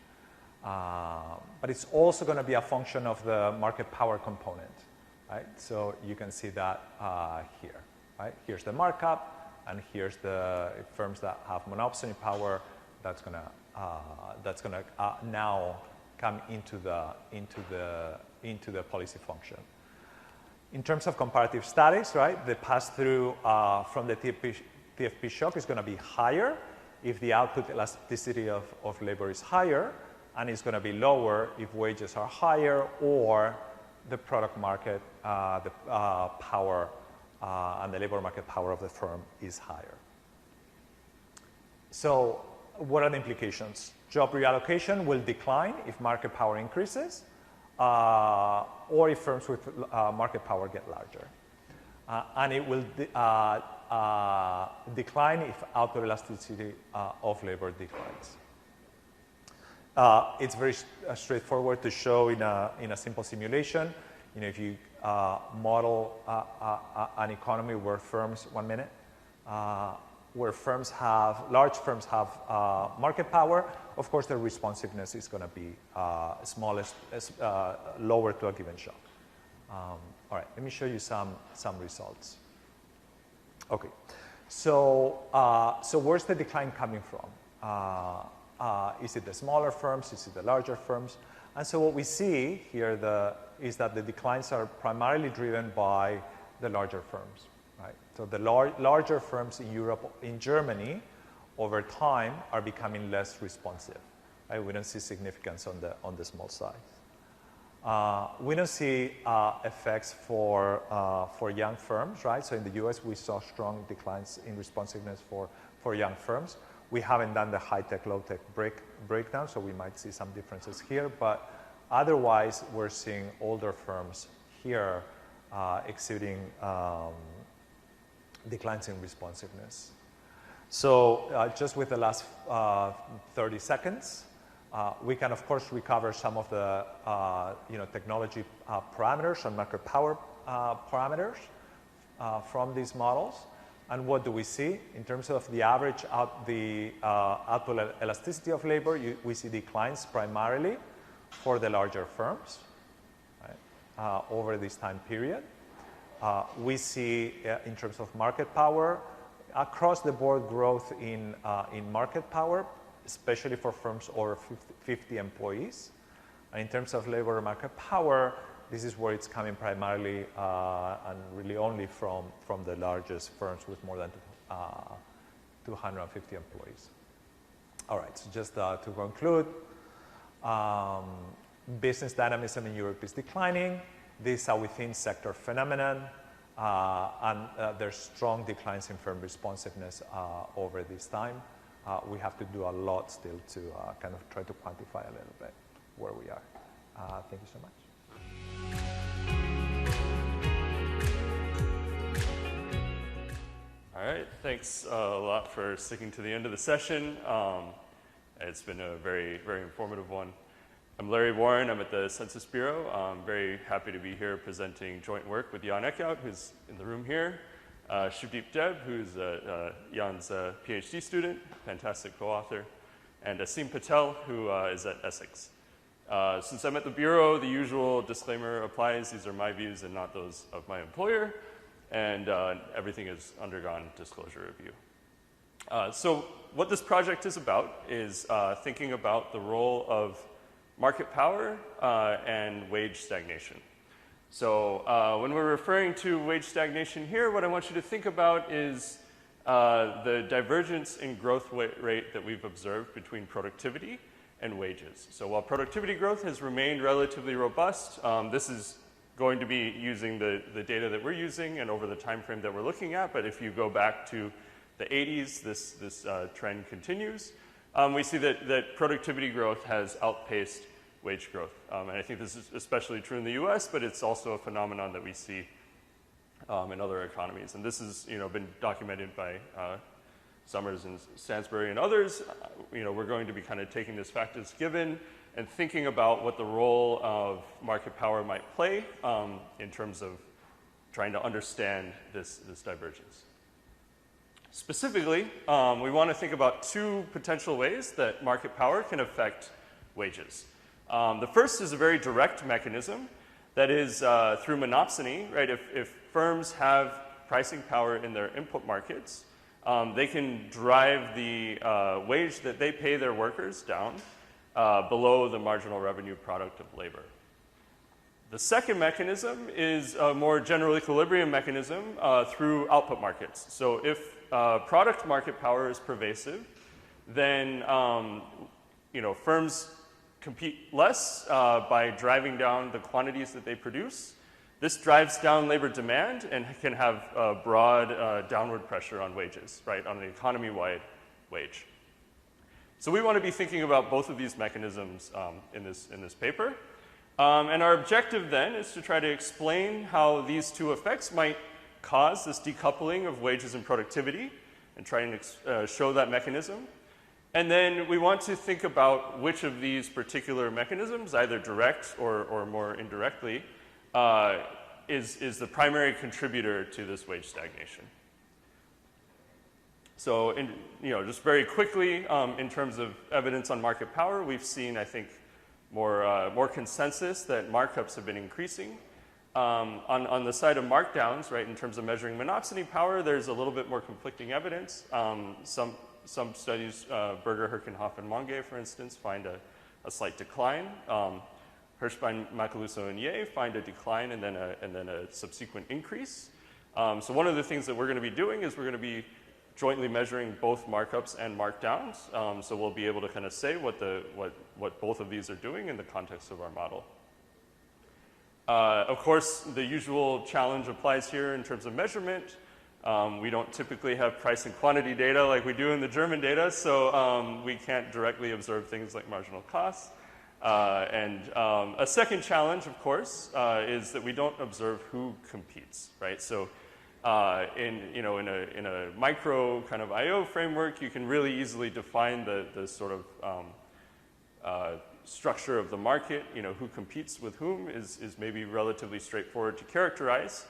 Speaker 9: But it's also going to be a function of the market power component, right? So you can see that here, right? Here's the markup, and here's the firms that have monopsony power. That's going to now come into the policy function. In terms of comparative statics, right, the pass-through from the TFP shock is going to be higher if the output elasticity of labor is higher, and it's going to be lower if wages are higher or the product market, the power and the labor market power of the firm is higher. So what are the implications? Job reallocation will decline if market power increases, or if firms with market power get larger. And it will decline if output elasticity of labor declines. It's very straightforward to show in a simple simulation. You know, if you model an economy where firms, where firms have, large firms have market power, of course their responsiveness is going to be lower to a given shock. All right, let me show you some results. Okay, so where's the decline coming from? Is it the smaller firms? Is it the larger firms? And so what we see here is that the declines are primarily driven by the larger firms. Right? So the larger firms in Europe, in Germany, over time are becoming less responsive. Right? We don't see significance on the small size. We don't see effects for young firms, right? So in the US, we saw strong declines in responsiveness for young firms. We haven't done the high-tech, low-tech breakdown, so we might see some differences here. But otherwise, we're seeing older firms here exhibiting declines in responsiveness. So just with the last 30 seconds, we can, of course, recover some of the technology parameters and market power parameters from these models. And what do we see? In terms of the average output elasticity of labor, we see declines primarily for the larger firms, right, over this time period. We see, in terms of market power, across the board growth in market power, especially for firms over 50 employees. And in terms of labor market power, this is where it's coming primarily and really only from the largest firms with more than 250 employees. All right, so just to conclude, business dynamism in Europe is declining. This is a within sector phenomenon, and there's strong declines in firm responsiveness over this time. We have to do a lot still to kind of try to quantify a little bit where we are. Thank you so much.
Speaker 6: All right, thanks a lot for sticking to the end of the session. It's been a very, very informative one. I'm Larry Warren. I'm at the Census Bureau. I'm very happy to be here presenting joint work with Jan Eeckhout, who's in the room here, Shubdeep Deb, who's Jan's PhD student, fantastic co-author, and Asim Patel, who is at Essex. Since I'm at the Bureau, the usual disclaimer applies. These are my views and not those of my employer, and everything is undergone disclosure review. So what this project is about is thinking about the role of market power and wage stagnation. So when we're referring to wage stagnation here, what I want you to think about is the divergence in growth rate that we've observed between productivity and wages. So while productivity growth has remained relatively robust, this is going to be using the data that we're using and over the time frame that we're looking at. But if you go back to the 80s, this trend continues. We see that productivity growth has outpaced wage growth. And I think this is especially true in the US, but it's also a phenomenon that we see in other economies. And this has been documented by Summers and Stansbury and others. We're going to be kind of taking this fact as given and thinking about what the role of market power might play in terms of trying to understand this divergence.
Speaker 10: Specifically, we want to think about two potential ways that market power can affect wages. The first is a very direct mechanism, that is through monopsony, right? If firms have pricing power in their input markets, they can drive the wage that they pay their workers down below the marginal revenue product of labor. The second mechanism is a more general equilibrium mechanism through output markets. So if product market power is pervasive, then firms compete less by driving down the quantities that they produce. This drives down labor demand and can have broad downward pressure on wages, right, on the economy-wide wage. So we want to be thinking about both of these mechanisms in this paper. And our objective then is to try to explain how these two effects might cause this decoupling of wages and productivity and try and show that mechanism. And then we want to think about which of these particular mechanisms, either direct or more indirectly, is the primary contributor to this wage stagnation. So just very quickly, in terms of evidence on market power, we've seen, I think, more consensus that markups have been increasing. On the side of markdowns, right, in terms of measuring monopsony power, there's a little bit more conflicting evidence. Some studies, Berger, Herkenhoff, and Monge, for instance, find a slight decline. Hirschbein, Macaluso, and Ye find a decline and then a subsequent increase. So one of the things that we're going to be doing is we're going to be jointly measuring both markups and markdowns. So we'll be able to kind of say what both of these are doing in the context of our model. Of course, the usual challenge applies here in terms of measurement. We don't typically have price and quantity data like we do in the German data, so we can't directly observe things like marginal costs. And a second challenge, of course, is that we don't observe who competes, right? So in a micro kind of I/O framework, you can really easily define the sort of structure of the market. Who competes with whom is maybe relatively straightforward to characterize.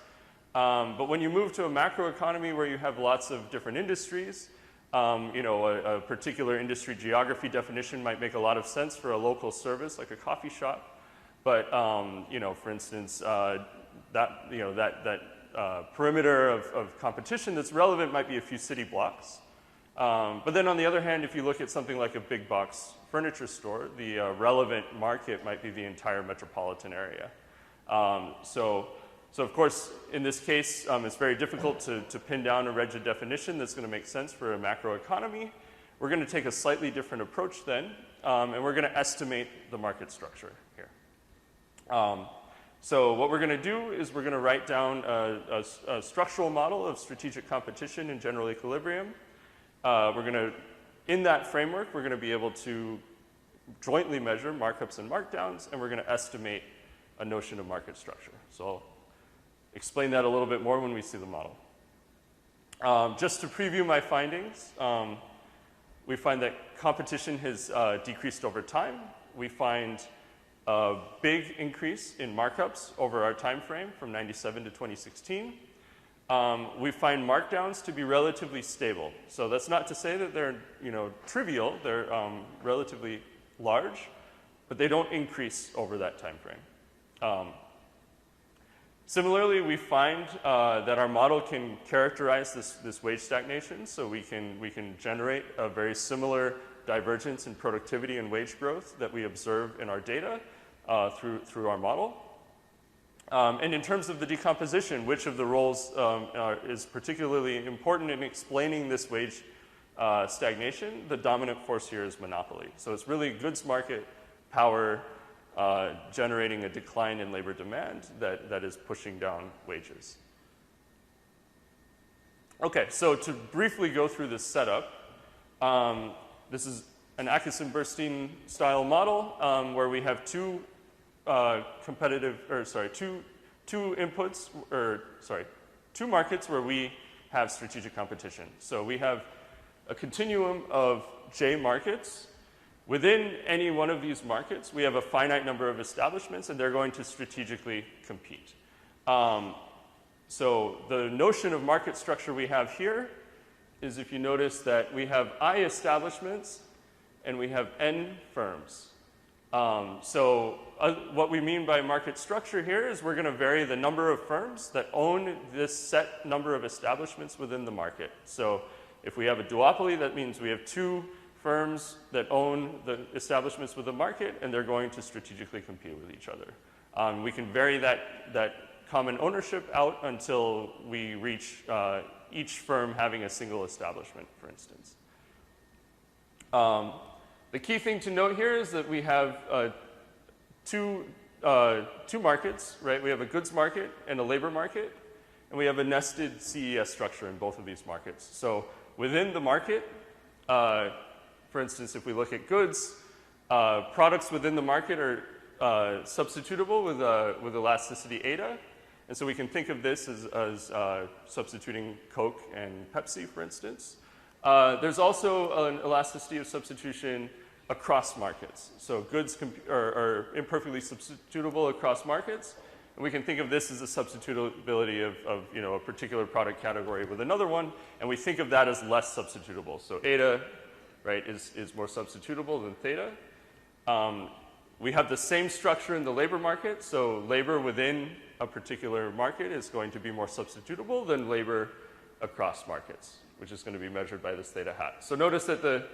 Speaker 10: But when you move to a macroeconomy where you have lots of different industries, a particular industry geography definition might make a lot of sense for a local service like a coffee shop. But for instance, that perimeter of competition that's relevant might be a few city blocks. But then on the other hand, if you look at something like a big box furniture store, the relevant market might be the entire metropolitan area. So of course, in this case, it's very difficult to pin down a rigid definition that's going to make sense for a macroeconomy. We're going to take a slightly different approach then, and we're going to estimate the market structure here. So what we're going to do is we're going to write down a structural model of strategic competition and general equilibrium. In that framework, we're going to be able to jointly measure markups and markdowns, and we're going to estimate a notion of market structure. So I'll explain that a little bit more when we see the model. Just to preview my findings, we find that competition has decreased over time. We find a big increase in markups over our time frame from 97 to 2016. We find markdowns to be relatively stable. So that's not to say that they're trivial. They're relatively large, but they don't increase over that time frame. Similarly, we find that our model can characterize this wage stagnation. So we can generate a very similar divergence in productivity and wage growth that we observe in our data through our model. And in terms of the decomposition, which of the roles is particularly important in explaining this wage stagnation, the dominant force here is monopoly. So it's really goods market power generating a decline in labor demand that is pushing down wages. Okay, so to briefly go through this setup, this is an Atkinson-Bernstein style model where we have two markets where we have strategic competition. So we have a continuum of J markets. Within any one of these markets, we have a finite number of establishments, and they're going to strategically compete. So the notion of market structure we have here is if you notice that we have I establishments and we have N firms. What we mean by market structure here is we're going to vary the number of firms that own this set number of establishments within the market. So if we have a duopoly, that means we have 2 firms that own the establishments with the market, and they're going to strategically compete with each other. We can vary that common ownership out until we reach each firm having a single establishment, for instance. The key thing to note here is that we have two markets, right? We have a goods market and a labor market, and we have a nested CES structure in both of these markets. So within the market, for instance, if we look at goods, products within the market are substitutable with elasticity eta. And so we can think of this as substituting Coke and Pepsi, for instance. There's also an elasticity of substitution across markets. So goods are imperfectly substitutable across markets. And we can think of this as a substitutability of a particular product category with another one. And we think of that as less substitutable. So eta, right, is more substitutable than theta. We have the same structure in the labor market. So labor within a particular market is going to be more substitutable than labor across markets, which is going to be measured by this theta hat. So notice that the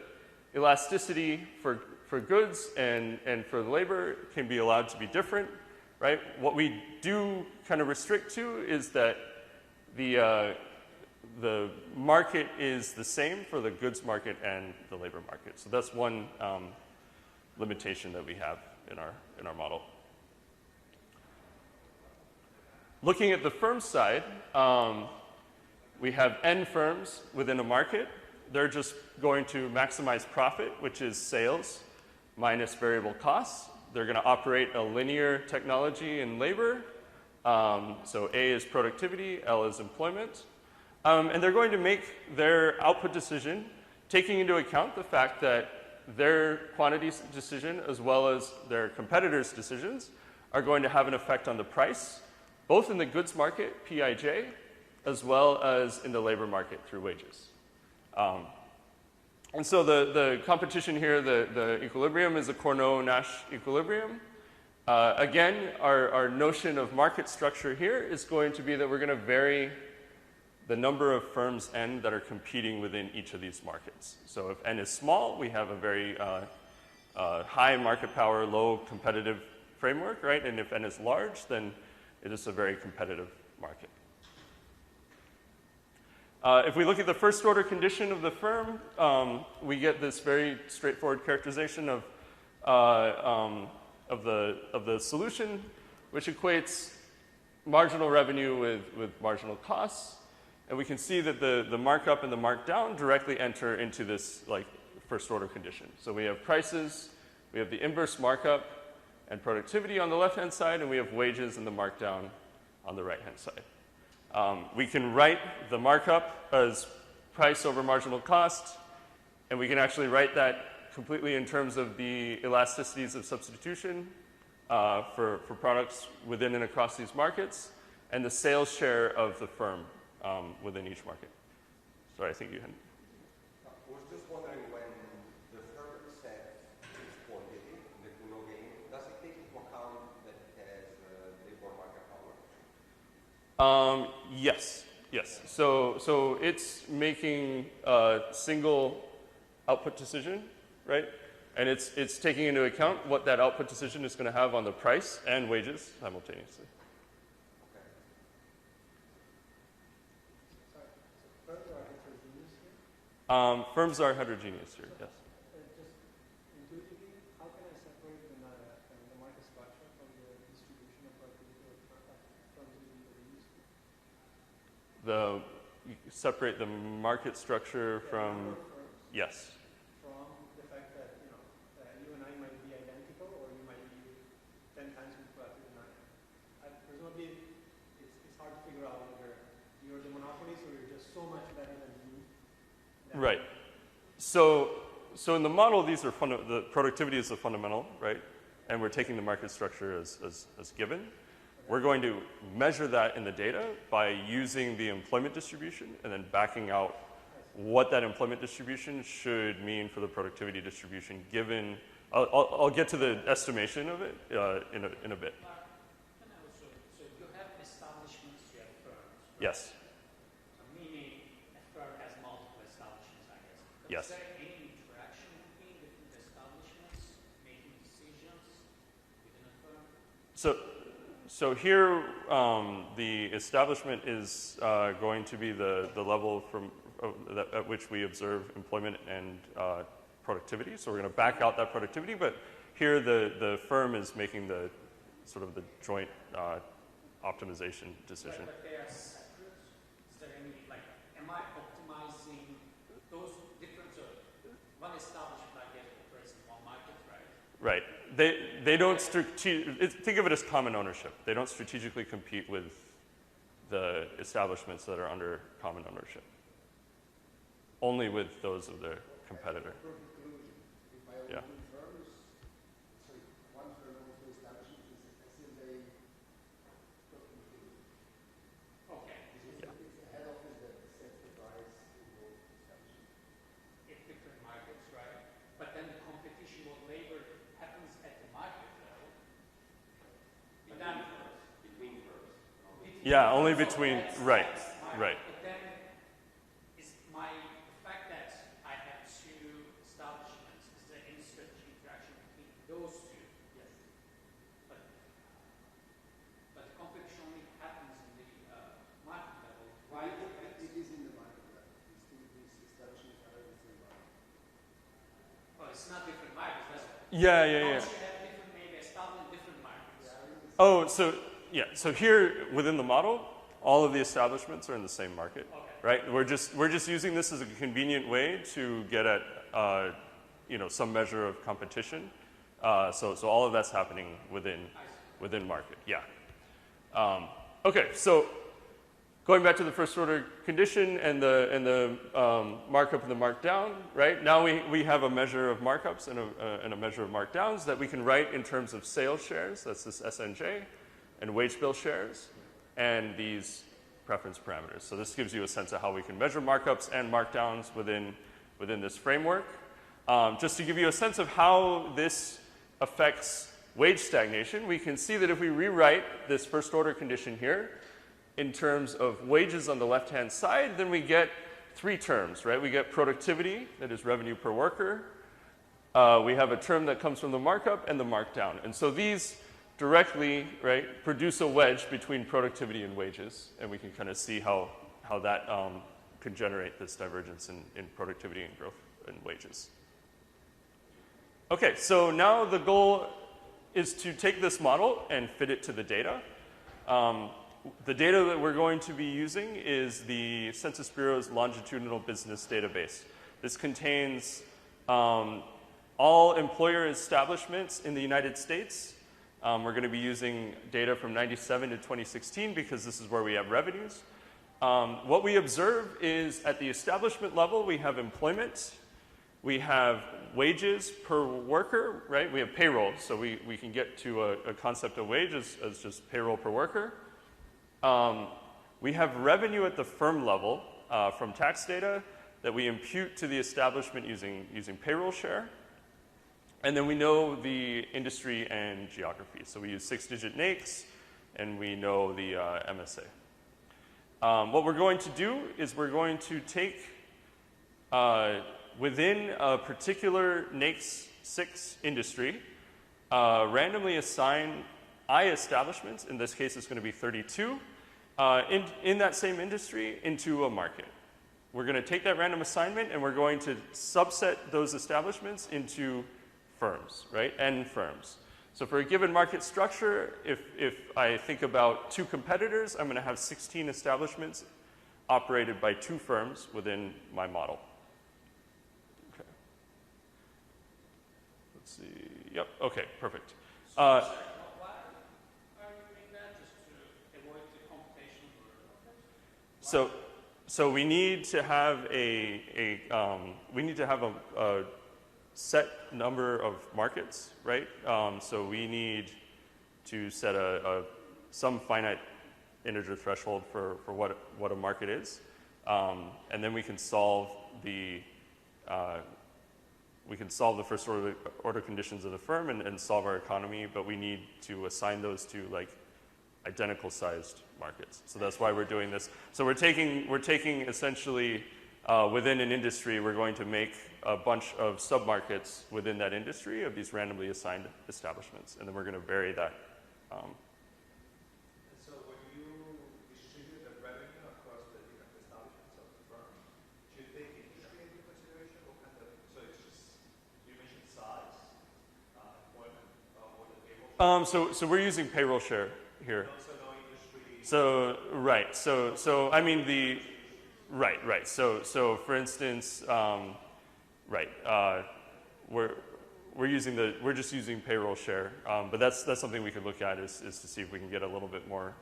Speaker 10: elasticity for goods and for labor can be allowed to be different, right? What we do kind of restrict to is that the market is the same for the goods market and the labor market. So that's one limitation that we have in our model. Looking at the firm side, we have N firms within a market. They're just going to maximize profit, which is sales minus variable costs. They're going to operate a linear technology in labor. So A is productivity, L is employment. And they're going to make their output decision taking into account the fact that their quantity decision as well as their competitors' decisions are going to have an effect on the price, both in the goods market, PIJ, as well as in the labor market through wages. And so the competition here, the equilibrium is a Cournot-Nash equilibrium. Again, our notion of market structure here is going to be that we're going to vary the number of firms N that are competing within each of these markets. So if N is small, we have a very high market power, low competitive framework, right? And if N is large, then it is a very competitive market. If we look at the first order condition of the firm, we get this very straightforward characterization of the solution, which equates marginal revenue with marginal costs. And we can see that the markup and the markdown directly enter into this first order condition. So we have prices, we have the inverse markup and productivity on the left-hand side, and we have wages and the markdown on the right-hand side. We can write the markup as price over marginal cost, and we can actually write that completely in terms of the elasticities of substitution for products within and across these markets, and the sales share of the firm within each market. Sorry, I think you had.
Speaker 5: I was just wondering, when the firm sets its quantity, the Cournot game, does it take into account that it has labor market power?
Speaker 10: Yes. So it's making a single output decision, right? And it's taking into account what that output decision is going to have on the price and wages simultaneously. Firms are heterogeneous here, yes.
Speaker 2: Just intuitively, how can I separate the market structure from the distribution of productivity of firms within the industry?
Speaker 10: You separate the market structure from, yes.
Speaker 2: From the fact that you and I might be identical, or you might be 10 times more productive than I am. Presumably, it's hard to figure out whether you're the monopolist or you're just so much better than me.
Speaker 10: Right. So in the model, these are the productivity is the fundamental, right? And we're taking the market structure as given. We're going to measure that in the data by using the employment distribution and then backing out what that employment distribution should mean for the productivity distribution given, I'll get to the estimation of it in a bit.
Speaker 8: So you have establishments, you have firms. Right?
Speaker 10: Yes.
Speaker 8: So meaning a firm has multiple establishments, I guess. But
Speaker 10: Yes.
Speaker 8: is there any interaction between different establishments making decisions within a firm?
Speaker 10: So here, the establishment is going to be the level at which we observe employment and productivity. So we're going to back out that productivity, but here the firm is making the sort of the joint optimization decision.
Speaker 8: But they are separate. Is there any am I optimizing those different? One establishment, I guess, operates in one market, right?
Speaker 10: Right. They don't think of it as common ownership. They don't strategically compete with the establishments that are under common ownership. Only with those of their competitor.
Speaker 4: If I own
Speaker 10: Yeah.
Speaker 4: two firms, sorry, one firm owns two establishments, I still they
Speaker 8: Okay.
Speaker 4: It's the head office that sets the price in both establishments.
Speaker 8: In different markets, right? But then the competition with labor happens at the market level.
Speaker 5: Between firms.
Speaker 10: Yeah, only between, right.
Speaker 8: But then is the fact that I have two establishments, is there any strategic interaction between those two? Yes. But the competition only happens in the market level, right?
Speaker 4: It is in the market level. These establishments are in the same market.
Speaker 8: Well, it's not different markets, that's it.
Speaker 10: Yeah.
Speaker 8: You have different, maybe established different markets.
Speaker 10: Oh, so here within the model, all of the establishments are in the same market, right? We're just using this as a convenient way to get at some measure of competition. So all of that's happening within market. Yeah. Okay. So going back to the first order condition and the markup and the markdown, right? Now we have a measure of markups and a measure of markdowns that we can write in terms of sales shares. That's this SNJ, and wage bill shares, and these preference parameters. So this gives you a sense of how we can measure markups and markdowns within this framework. Just to give you a sense of how this affects wage stagnation, we can see that if we rewrite this first order condition here in terms of wages on the left-hand side, then we get three terms, right? We get productivity, that is revenue per worker. We have a term that comes from the markup and the markdown. And so these directly, right, produce a wedge between productivity and wages, and we can kind of see how that can generate this divergence in productivity and growth in wages. Okay, so now the goal is to take this model and fit it to the data. The data that we're going to be using is the Census Bureau's longitudinal business database. This contains all employer establishments in the United States. We're going to be using data from 97 to 2016 because this is where we have revenues. What we observe is at the establishment level, we have employment, we have wages per worker, right? We have payroll, so we can get to a concept of wage as just payroll per worker. We have revenue at the firm level from tax data that we impute to the establishment using payroll share. And then we know the industry and geography. So we use 6-digit NAICS, and we know the MSA. What we're going to do is we're going to take, within a particular NAICS 6 industry, randomly assign I establishments, in this case it's going to be 32, in that same industry into a market. We're going to take that random assignment and we're going to subset those establishments into firms, right? N firms. So for a given market structure, if I think about two competitors, I'm going to have 16 establishments operated by two firms within my model. Okay. Let's see. Yep. Okay. Perfect.
Speaker 8: Why are you doing that? Just to avoid the computational burden?
Speaker 10: So we need to have a set number of markets, right? So we need to set some finite integer threshold for what a market is, and then we can solve we can solve the first order conditions of the firm and solve our economy, but we need to assign those to like identical sized markets. So that's why we're doing this. So we're taking essentially within an industry, we're going to make a bunch of submarkets within that industry of these randomly assigned establishments, and then we're going to vary that.
Speaker 9: So when you distribute the revenue across the different establishments of the firm, do you take industry into consideration? What kind of, so it's just, you mentioned size, employment, or the payroll?
Speaker 10: So we're using payroll share here.
Speaker 9: Also no industry.
Speaker 10: So right. So I mean right. So for instance, we're just using payroll share, but that's something we could look at is to see if we can get a little bit more,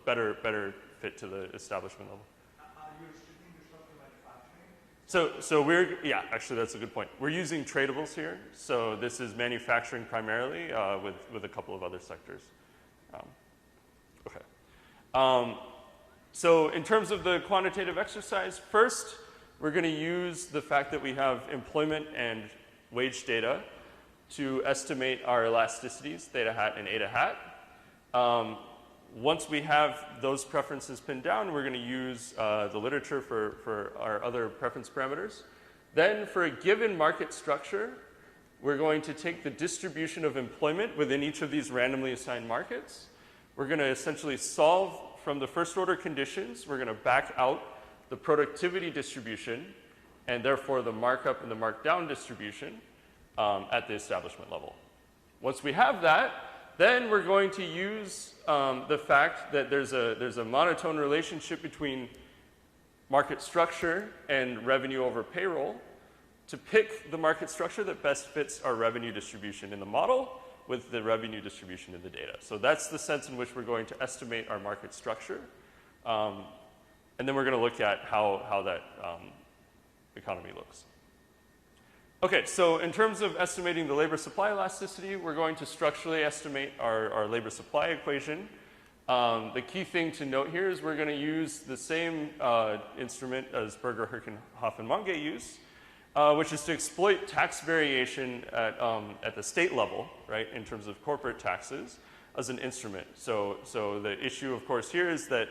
Speaker 10: better fit to the establishment level.
Speaker 9: Are you restricting yourself to manufacturing?
Speaker 10: So actually that's a good point. We're using tradables here. So this is manufacturing primarily with a couple of other sectors. Okay. So in terms of the quantitative exercise, first we're going to use the fact that we have employment and wage data to estimate our elasticities, theta hat and eta hat. Once we have those preferences pinned down, we're going to use the literature for our other preference parameters. Then for a given market structure, we're going to take the distribution of employment within each of these randomly assigned markets. We're going to essentially solve from the first order conditions. We're going to back out the productivity distribution and therefore the markup and the markdown distribution at the establishment level. Once we have that, then we're going to use the fact that there's a monotone relationship between market structure and revenue over payroll to pick the market structure that best fits our revenue distribution in the model with the revenue distribution in the data. So that's the sense in which we're going to estimate our market structure. And then we're going to look at how that economy looks. Okay, so in terms of estimating the labor supply elasticity, we're going to structurally estimate our labor supply equation. The key thing to note here is we're going to use the same instrument as Berger, Herkenhoff, and Mange use, which is to exploit tax variation at the state level, right, in terms of corporate taxes as an instrument. So the issue, of course, here is that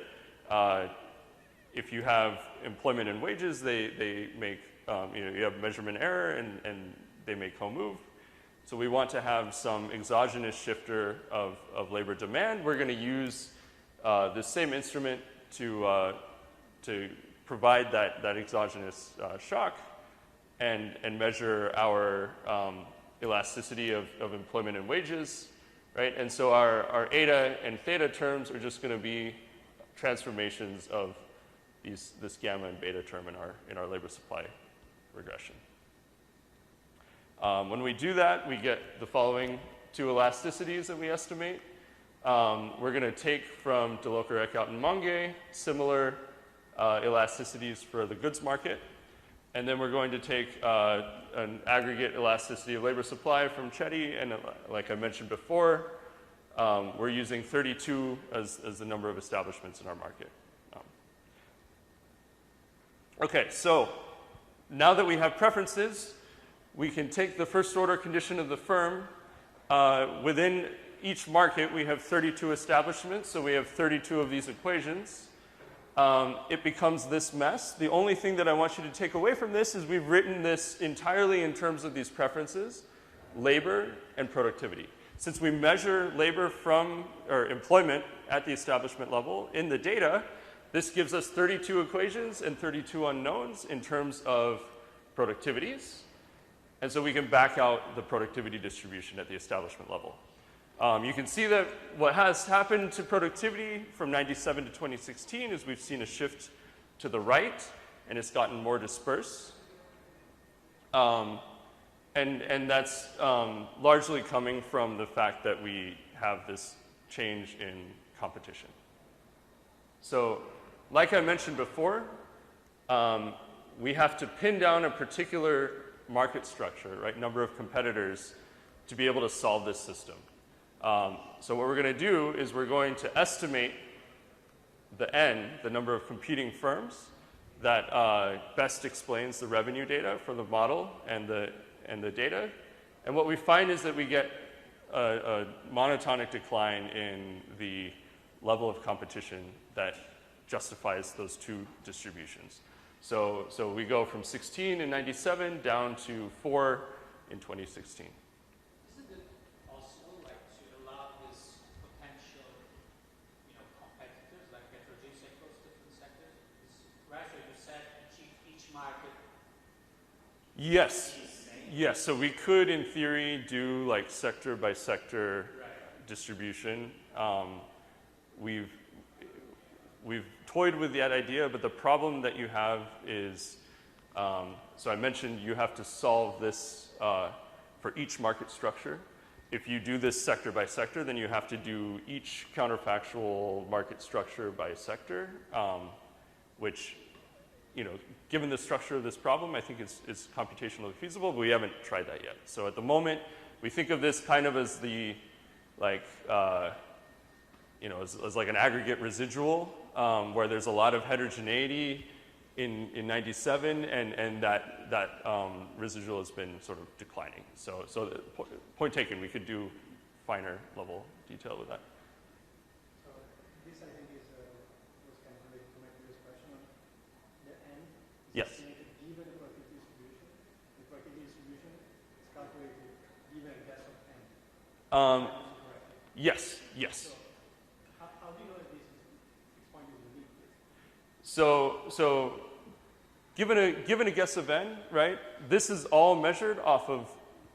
Speaker 10: if you have employment and wages, they make, you have measurement error and they may co-move. So we want to have some exogenous shifter of labor demand. We're going to use the same instrument to provide that exogenous shock and measure our elasticity of employment and wages, right? And so our eta and theta terms are just going to be transformations of this gamma and beta term in our labor supply regression. When we do that, we get the following two elasticities that we estimate. We're going to take from DeLocher, Eeckhout, and Mange similar elasticities for the goods market. And then we're going to take an aggregate elasticity of labor supply from Chetty, and like I mentioned before, we're using 32 as the number of establishments in our market. Okay, so now that we have preferences, we can take the first order condition of the firm. Within each market, we have 32 establishments, so we have 32 of these equations. It becomes this mess. The only thing that I want you to take away from this is we've written this entirely in terms of these preferences, labor and productivity. Since we measure labor or employment at the establishment level in the data, this gives us 32 equations and 32 unknowns in terms of productivities. And so we can back out the productivity distribution at the establishment level. You can see that what has happened to productivity from 97 to 2016 is we've seen a shift to the right, and it's gotten more dispersed. And that's largely coming from the fact that we have this change in competition. So, like I mentioned before, we have to pin down a particular market structure, right, number of competitors, to be able to solve this system. So what we're going to do is we're going to estimate the N, the number of competing firms, that best explains the revenue data for the model and the data. And what we find is that we get a monotonic decline in the level of competition that justifies those two distributions. So we go from 16 in 97 down to 4 in 2016.
Speaker 8: Isn't it also like to allow this potential, competitors like heterogeneous across different sectors? Right, so you said each market.
Speaker 10: Yes. Yes, so we could, in theory, do like sector by sector distribution. We've toyed with that idea, but the problem that you have is, so I mentioned you have to solve this for each market structure. If you do this sector by sector, then you have to do each counterfactual market structure by sector, which, given the structure of this problem, I think is computationally feasible, but we haven't tried that yet. So at the moment, we think of this kind of as the, as like an aggregate residual, where there's a lot of heterogeneity in 97, and that residual has been sort of declining. So point taken, we could do finer level detail with that.
Speaker 7: So this, I think, was kind of related to my previous question on the end.
Speaker 10: Yes.
Speaker 7: Given the productivity distribution, the productivity distribution is calculated given a guess of n.
Speaker 10: Yes, yes.
Speaker 7: So how do you know that this point is unique?
Speaker 10: So given a guess of n, right, this is all measured off of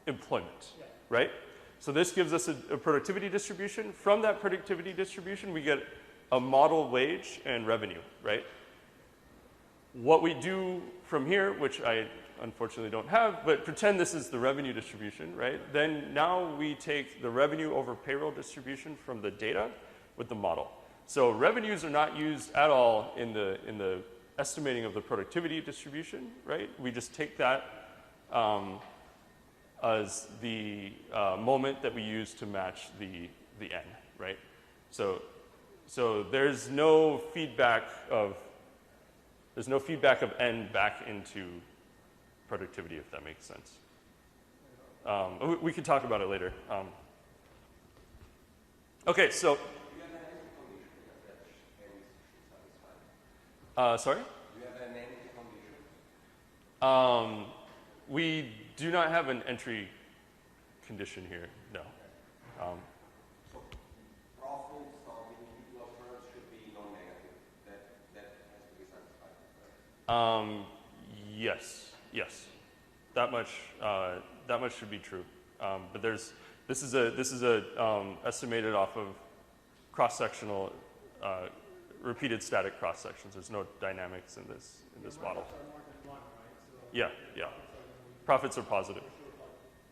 Speaker 10: employment, right? So this gives us a productivity distribution. From that productivity distribution, we get a model wage and revenue, right? What we do from here, which I unfortunately don't have, but pretend this is the revenue distribution, right? Then now we take the revenue over payroll distribution from the data with the model. So revenues are not used at all in the estimating of the productivity distribution, right? We just take that as the moment that we use to match the n, right? So there's no feedback of n back into productivity, if that makes sense. We can talk about it later. Okay, so. Sorry?
Speaker 5: Do you have an entry condition?
Speaker 10: We do not have an entry condition here, no.
Speaker 5: So profits of individual firms should be non-negative. That has to be satisfied, right?
Speaker 10: Yes. That much should be true. But this is a estimated off of cross-sectional repeated static cross sections. There's no dynamics in this model. Yeah. Profits are positive.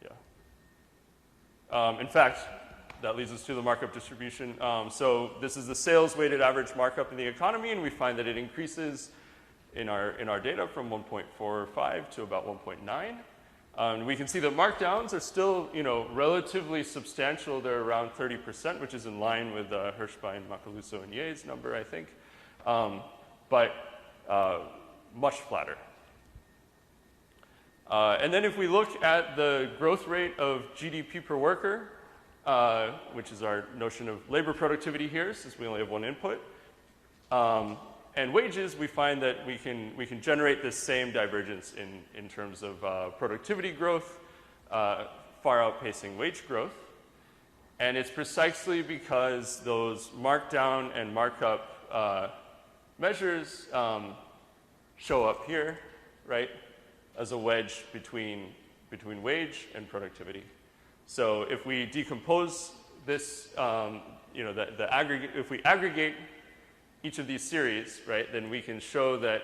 Speaker 10: Yeah. In fact, that leads us to the markup distribution. So this is the sales weighted average markup in the economy, and we find that it increases in our data from 1.45 to about 1.9. We can see that markdowns are still, relatively substantial. They're around 30%, which is in line with Hirschbein, Macaluso, and Ye's number, I think, but much flatter. And then if we look at the growth rate of GDP per worker, which is our notion of labor productivity here, since we only have one input, and wages, we find that we can generate this same divergence in terms of productivity growth, far outpacing wage growth. And it's precisely because those markdown and markup measures show up here, right, as a wedge between wage and productivity. So if we decompose this, the aggregate, if we aggregate each of these series, right, then we can show that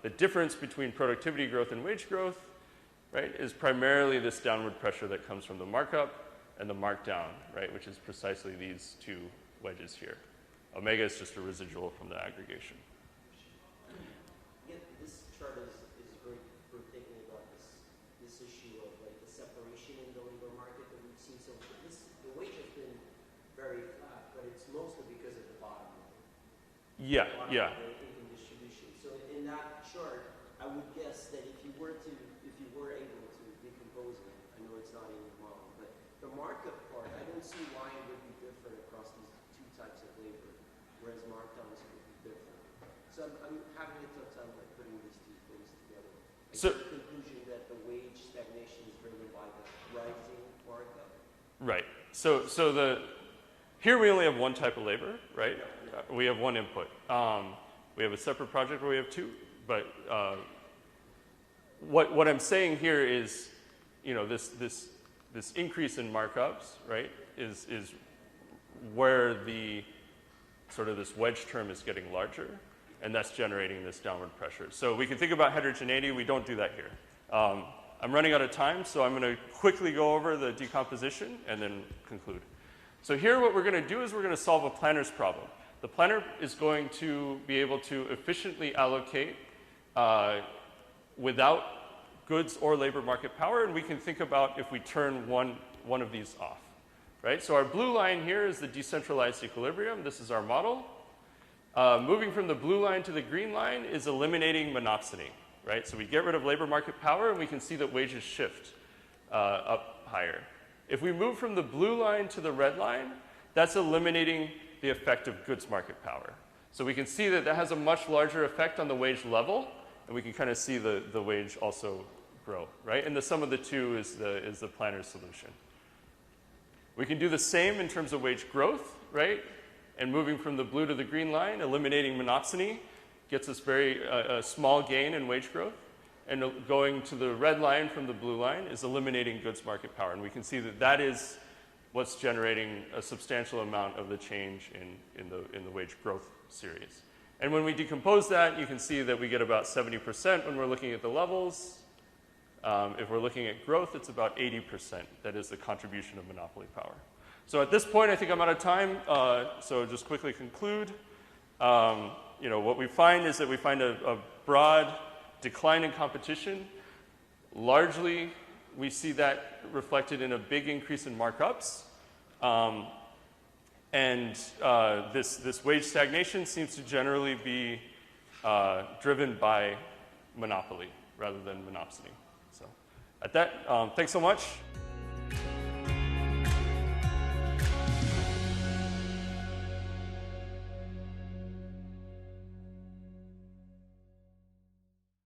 Speaker 10: the difference between productivity growth and wage growth, right, is primarily this downward pressure that comes from the markup and the markdown, right, which is precisely these two wedges here. Omega is just a residual from the aggregation.
Speaker 2: Again, this chart is great for thinking about this issue of like the separation in the labor market that we've seen. So the wage has been very flat, but it's mostly because of the bottom.
Speaker 10: Yeah.
Speaker 2: Income distribution. So in that don't see why it would be different across these two types of labor, whereas markdowns would be different. So I'm having a tough time like putting these two things together. I
Speaker 10: So-
Speaker 2: get the conclusion that the wage stagnation is driven by the rising markup.
Speaker 10: Right. So here we only have one type of labor, right? We have one input. We have a separate project where we have two, but what I'm saying here is, you know, this increase in markups, right, is where the sort of this wedge term is getting larger, and that's generating this downward pressure. So we can think about heterogeneity. We don't do that here. I'm running out of time, so I'm going to quickly go over the decomposition and then conclude. So here what we're going to do is we're going to solve a planner's problem. The planner is going to be able to efficiently allocate without goods or labor market power, and we can think about if we turn one of these off, right? So our blue line here is the decentralized equilibrium. This is our model. Moving from the blue line to the green line is eliminating monopsony, right? So we get rid of labor market power, and we can see that wages shift up higher. If we move from the blue line to the red line, that's eliminating the effect of goods market power. So we can see that that has a much larger effect on the wage level, and we can kind of see the wage also grow, right? And the sum of the two is the planner's solution. We can do the same in terms of wage growth, right? And moving from the blue to the green line, eliminating monopsony gets us a small gain in wage growth. And going to the red line from the blue line is eliminating goods market power. And we can see that that is what's generating a substantial amount of the change in the wage growth series. And when we decompose that, you can see that we get about 70% when we're looking at the levels. If we're looking at growth, it's about 80%. That is the contribution of monopoly power. So at this point, I think I'm out of time. So just quickly conclude. You know, what we find is that we find a broad decline in competition. Largely, we see that reflected in a big increase in markups. This wage stagnation seems to generally be driven by monopoly rather than monopsony. So at that, thanks so much.